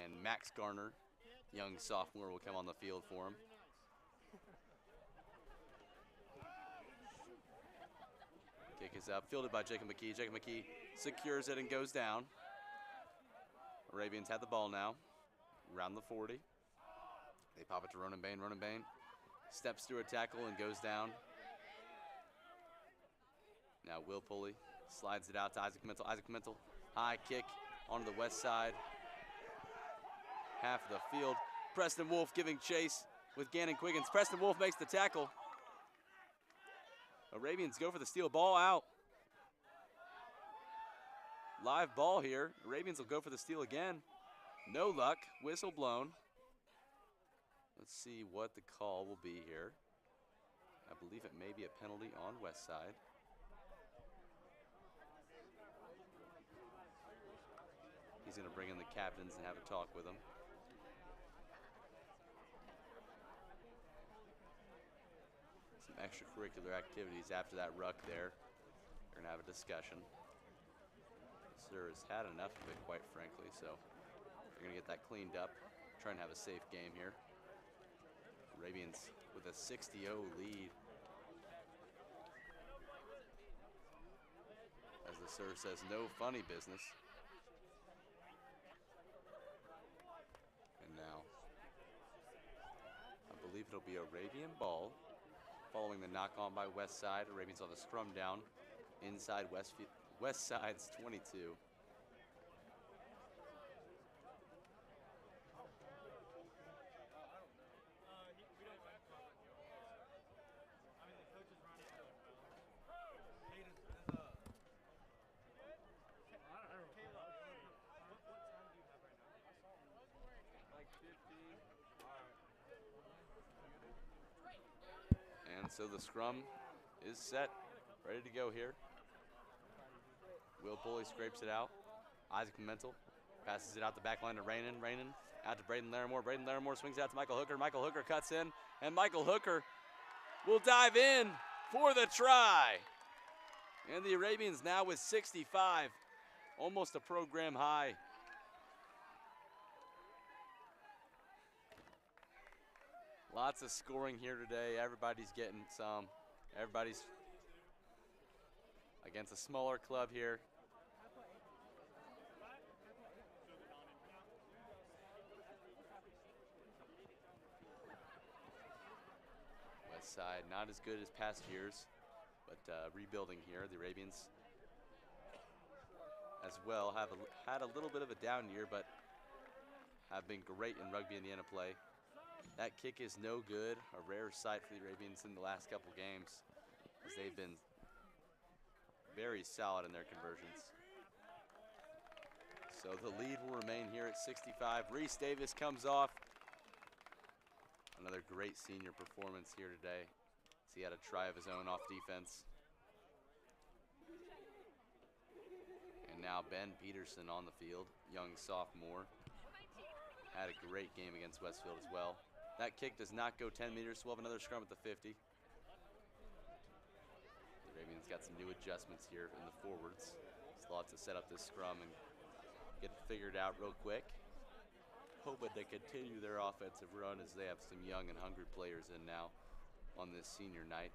S2: And Max Garner, young sophomore, will come on the field for him. Kick is up, fielded by Jacob McKee. Jacob McKee secures it and goes down. Arabians have the ball now, around the 40. They pop it to Ronan Bain. Ronan Bain steps through a tackle and goes down. Now Will Pulley slides it out to Isaac Mental. Isaac Mental, high kick onto the west side. Half of the field. Preston Wolf giving chase with Gannon Quiggins. Preston Wolf makes the tackle. Arabians go for the steal. Ball out. Live ball here. Arabians will go for the steal again. No luck. Whistle blown. Let's see what the call will be here. I believe it may be a penalty on Westside. He's going to bring in the captains and have a talk with them. Some extracurricular activities after that ruck there. They're going to have a discussion. Sir has had enough of it, quite frankly, so they're going to get that cleaned up. Try and have a safe game here. Arabians with a 60-0 lead. As the sir says, no funny business. And now, I believe it'll be Arabian ball. Following the knock on by Westside, Arabians on the scrum down inside Westside's 22. And so the scrum is set, ready to go here. Will Pulley scrapes it out. Isaac Pimentel passes it out the back line to Rainin. Rainin out to Braden Larimore. Braden Larimore swings it out to Michael Hooker. Michael Hooker cuts in, and Michael Hooker will dive in for the try. And the Arabians now with 65, almost a program high. Lots of scoring here today. Everybody's getting some. Everybody's against a smaller club here. Westside not as good as past years, but rebuilding here. The Arabians as well have had a little bit of a down year, but have been great in Rugby Indiana play. That kick is no good, a rare sight for the Arabians in the last couple games, as they've been very solid in their conversions. So the lead will remain here at 65. Reese Davis comes off. Another great senior performance here today. He had a try of his own off defense. And now Ben Peterson on the field, young sophomore. Had a great game against Westfield as well. That kick does not go 10 meters, so we'll have another scrum at the 50. The Arabians got some new adjustments here in the forwards. It's a lot to set up this scrum and get it figured out real quick. Hoping to continue their offensive run as they have some young and hungry players in now on this senior night.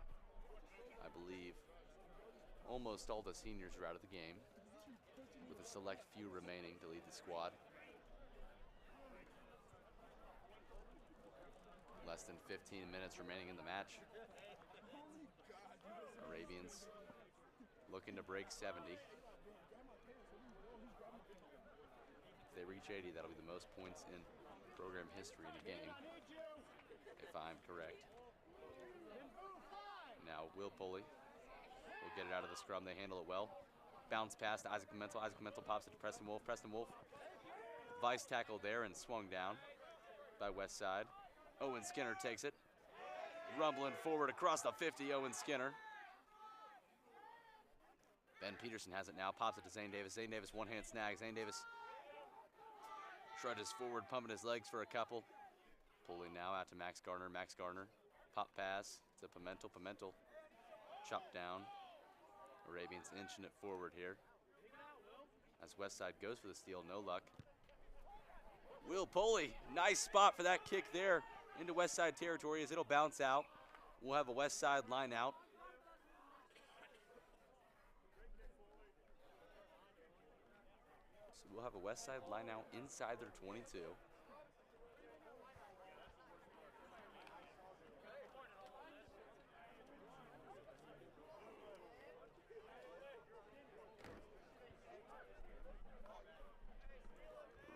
S2: I believe almost all the seniors are out of the game, with a select few remaining to lead the squad. Less than 15 minutes remaining in the match. Arabians looking to break 70. If they reach 80, that'll be the most points in program history in a game, if I'm correct. Now Will Pulley will get it out of the scrum. They handle it well. Bounce pass to Isaac Pimentel. Isaac Pimentel pops it to Preston Wolf. Preston Wolf vice tackle there and swung down by Westside. Owen Skinner takes it. Rumbling forward across the 50, Owen Skinner. Ben Peterson has it now, pops it to Zane Davis. Zane Davis one-hand snag. Zane Davis trudges forward, pumping his legs for a couple. Pulling now out to Max Garner. Max Garner, pop pass to Pimentel. Pimentel chopped down. Arabians inching it forward here. As Westside goes for the steal, no luck. Will Pulley, nice spot for that kick there into Westside territory as it'll bounce out. We'll have a Westside line out. So we'll have a Westside line out inside their 22.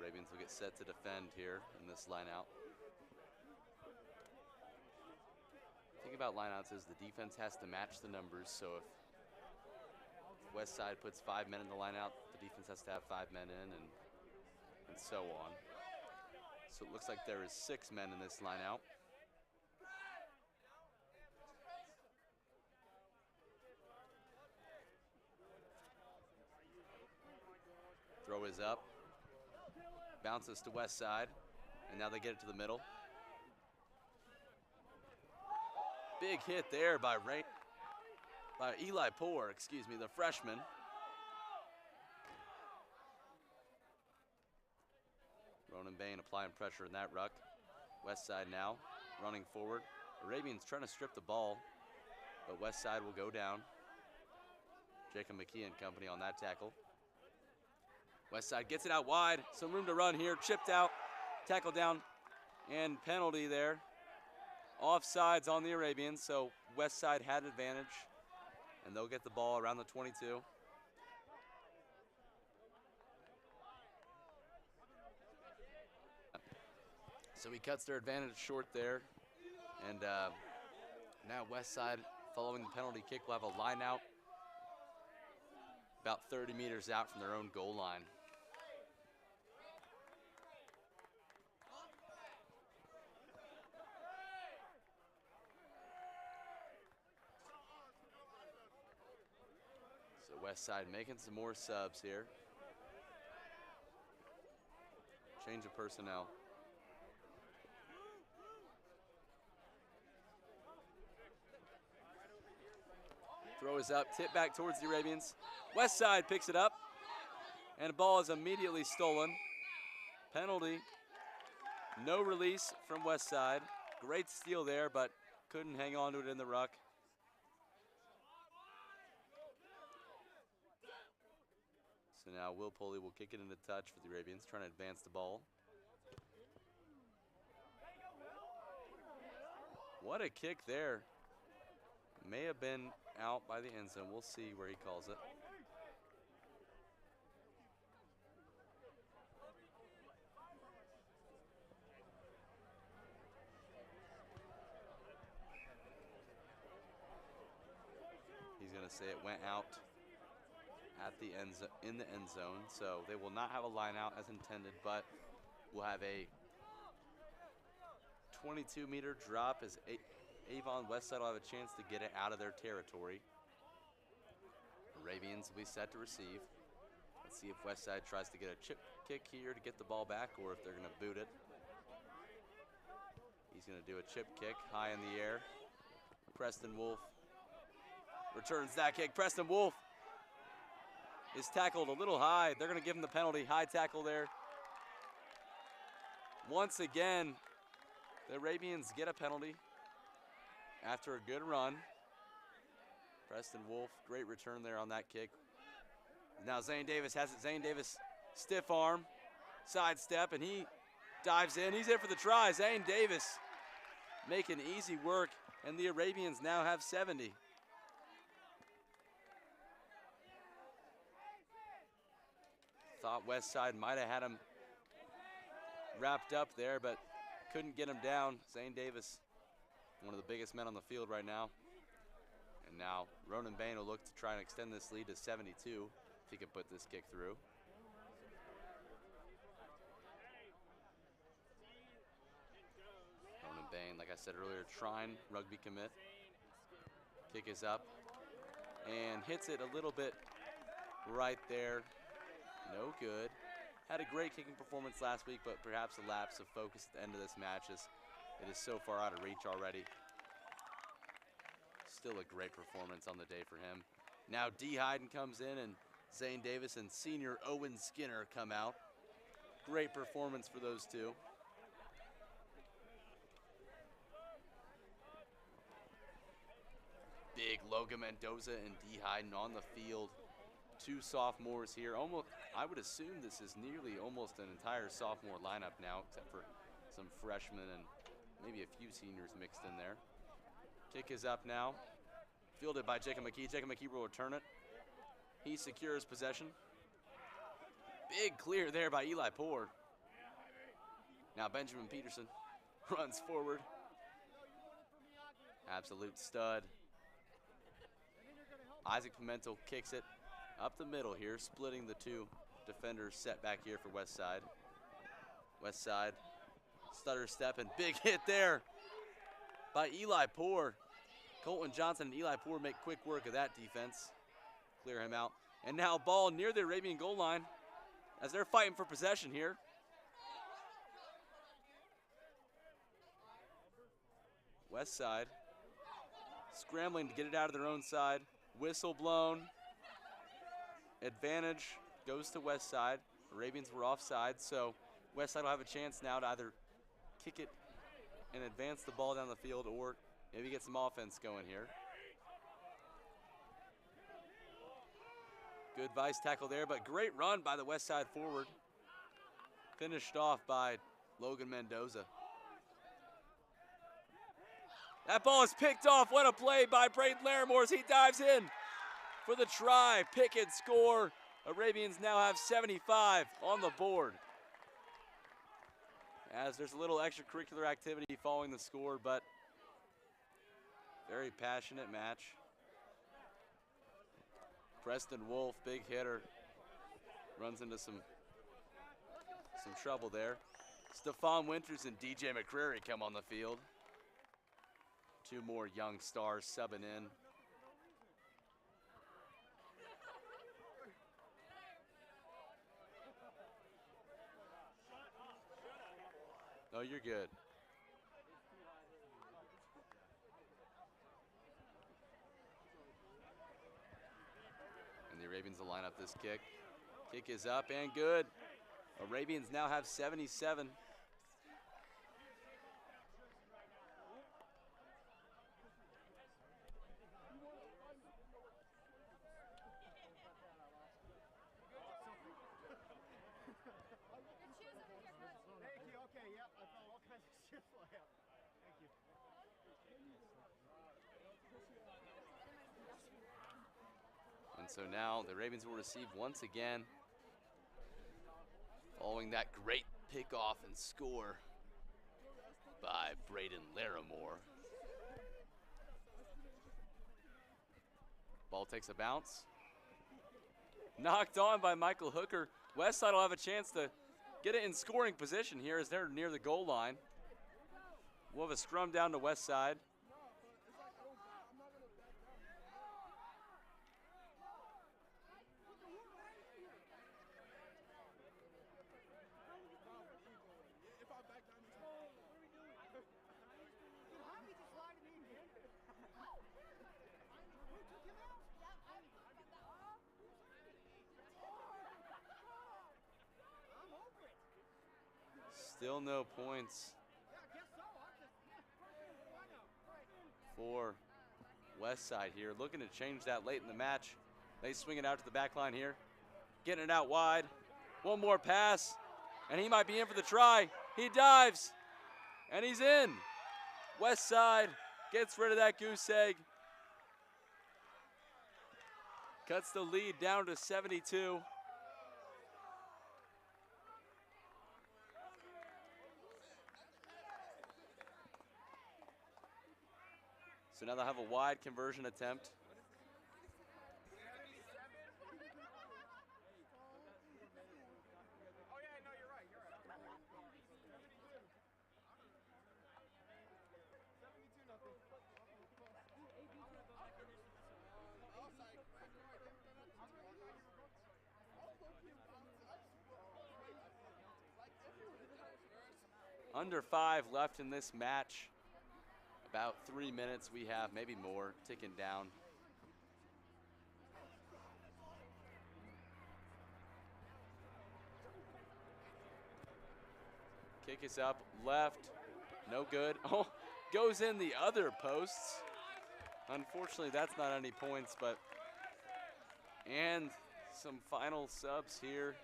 S2: Arabians will get set to defend here in this line out. The thing about lineouts is the defense has to match the numbers, so if Westside puts 5 men in the lineout, the defense has to have 5 men in, and so on. So it looks like there is 6 men in this lineout. Throw is up. Bounces to Westside. And now they get it to the middle. Big hit there by Eli Poor, the freshman. Ronan Bain applying pressure in that ruck. Westside now running forward. Arabians trying to strip the ball, but Westside will go down. Jacob McKee and company on that tackle. Westside gets it out wide. Some room to run here. Chipped out, tackle down, and penalty there. Offsides on the Arabians, so Westside had advantage, and they'll get the ball around the 22. So he cuts their advantage short there, and now Westside, following the penalty kick, will have a line out about 30 meters out from their own goal line. So Westside making some more subs here. Change of personnel. Throw is up, tip back towards the Arabians. Westside picks it up, and the ball is immediately stolen. Penalty, no release from Westside. Great steal there, but couldn't hang on to it in the ruck. So now Will Pulley will kick it into touch for the Arabians, trying to advance the ball. What a kick there. May have been out by the end zone. We'll see where he calls it. He's going to say it went out at the in the end zone, so they will not have a line out as intended, but we'll have a 22-meter drop as Avon Westside will have a chance to get it out of their territory. Arabians will be set to receive. Let's see if Westside tries to get a chip kick here to get the ball back, or if they're going to boot it. He's going to do a chip kick high in the air. Preston Wolf returns that kick. Preston Wolf is tackled a little high. They're going to give him the penalty. High tackle there. Once again, the Arabians get a penalty after a good run. Preston Wolf, great return there on that kick. Now Zane Davis has it. Zane Davis, stiff arm, sidestep, and he dives in. He's in for the try. Zane Davis making easy work, and the Arabians now have 70. Thought Westside might have had him wrapped up there, but couldn't get him down. Zane Davis, one of the biggest men on the field right now. And now Ronan Bain will look to try and extend this lead to 72 if he can put this kick through. Ronan Bain, like I said earlier, trying rugby commit. Kick is up and hits it a little bit right there. No good. Had a great kicking performance last week, but perhaps a lapse of focus at the end of this match as it is so far out of reach already. Still a great performance on the day for him. Now D. Hyden comes in, and Zane Davis and senior Owen Skinner come out. Great performance for those two. Big Logan Mendoza and D. Hyden on the field. Two sophomores here. Almost, I would assume this is nearly almost an entire sophomore lineup now, except for some freshmen and maybe a few seniors mixed in there. Kick is up now. Fielded by Jacob McKee. Jacob McKee will return it. He secures possession. Big clear there by Eli Poor. Now Benjamin Peterson runs forward. Absolute stud. Isaac Pimentel kicks it up the middle here, splitting the two defenders set back here for Westside. Westside, stutter step, and big hit there by Eli Poor. Colton Johnson and Eli Poor make quick work of that defense. Clear him out. And now ball near the Arabian goal line. as they're fighting for possession here. Westside scrambling to get it out of their own side. Whistle blown. Advantage goes to Westside. Arabians were offside, so Westside will have a chance now to either kick it and advance the ball down the field or maybe get some offense going here. Good vice tackle there, but great run by the Westside forward. Finished off by Logan Mendoza. That ball is picked off. What a play by Braden Larimore as he dives in for the try. Pick and score. Arabians now have 75 on the board. As there's a little extracurricular activity following the score, but very passionate match. Preston Wolf, big hitter, runs into some trouble there. Stephon Winters and DJ McCrary come on the field. Two more young stars subbing in. Oh, you're good. And the Arabians will line up this kick. Kick is up and good. Arabians now have 77. And so now the Ravens will receive once again, following that great pickoff and score by Braden Larimore. Ball takes a bounce. Knocked on by Michael Hooker. Westside will have a chance to get it in scoring position here as they're near the goal line. We'll have a scrum down to Westside. Still no points for Westside here. Looking to change that late in the match. They swing it out to the back line here. Getting it out wide. One more pass, and he might be in for the try. He dives, and he's in. Westside gets rid of that goose egg. Cuts the lead down to 72. So now they'll have a wide conversion attempt. Under 5 left in this match. About 3 minutes we have, maybe more, ticking down. Kick is up, left, no good. Oh, goes in the other posts. Unfortunately, that's not any points, but, and some final subs here.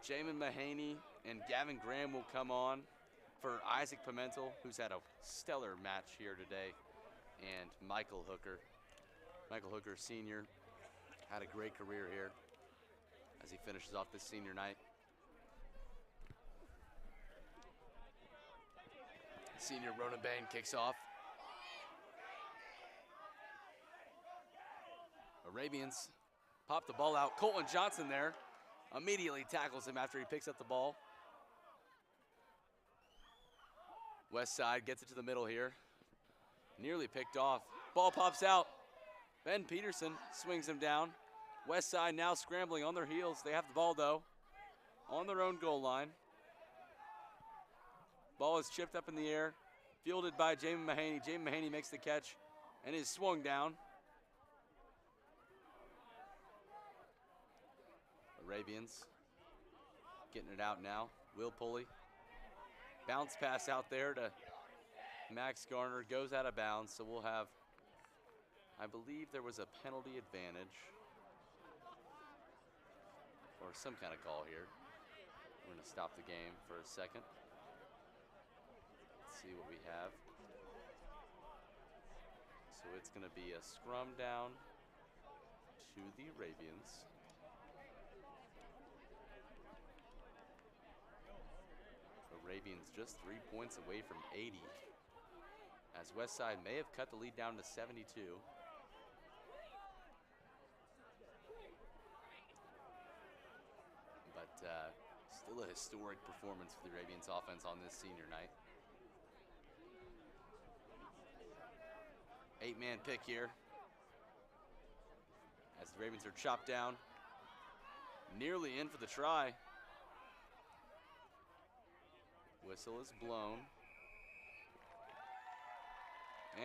S2: Jamin Mahaney and Gavin Graham will come on for Isaac Pimentel, who's had a stellar match here today, and Michael Hooker. Michael Hooker, senior, had a great career here as he finishes off this senior night. Senior Ronan Bain kicks off. Arabians pop the ball out. Colton Johnson there immediately tackles him after he picks up the ball. Westside gets it to the middle here. Nearly picked off. Ball pops out. Ben Peterson swings him down. Westside now scrambling on their heels. They have the ball though. on their own goal line. Ball is chipped up in the air, fielded by Jamin Mahaney. Jamin Mahaney makes the catch and is swung down. Arabians getting it out now. Will Pulley. Bounce pass out there to Max Garner, goes out of bounds, so we'll have, I believe there was a penalty advantage or some kind of call here. We're gonna stop the game for a second. Let's see what we have. So it's gonna be a scrum down to the Arabians. Arabians just 3 points away from 80, as Westside may have cut the lead down to 72. But still a historic performance for the Arabians offense on this senior night. 8-man pick here, as the Arabians are chopped down. Nearly in for the try. Whistle is blown.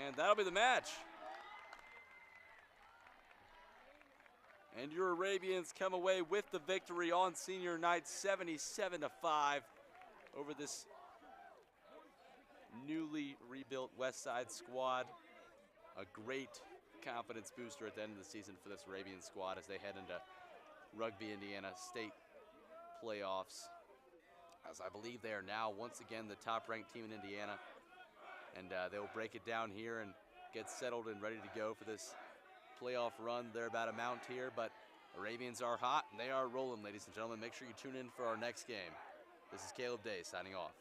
S2: And that'll be the match. And your Arabians come away with the victory on senior night, 77-5 over this newly rebuilt Westside squad. A great confidence booster at the end of the season for this Arabian squad as they head into Rugby Indiana State playoffs, as I believe they are now once again the top-ranked team in Indiana. And they'll break it down here and get settled and ready to go for this playoff run. They're about to mount here, but Arabians are hot and they are rolling, ladies and gentlemen. Make sure you tune in for our next game. This is Caleb Day signing off.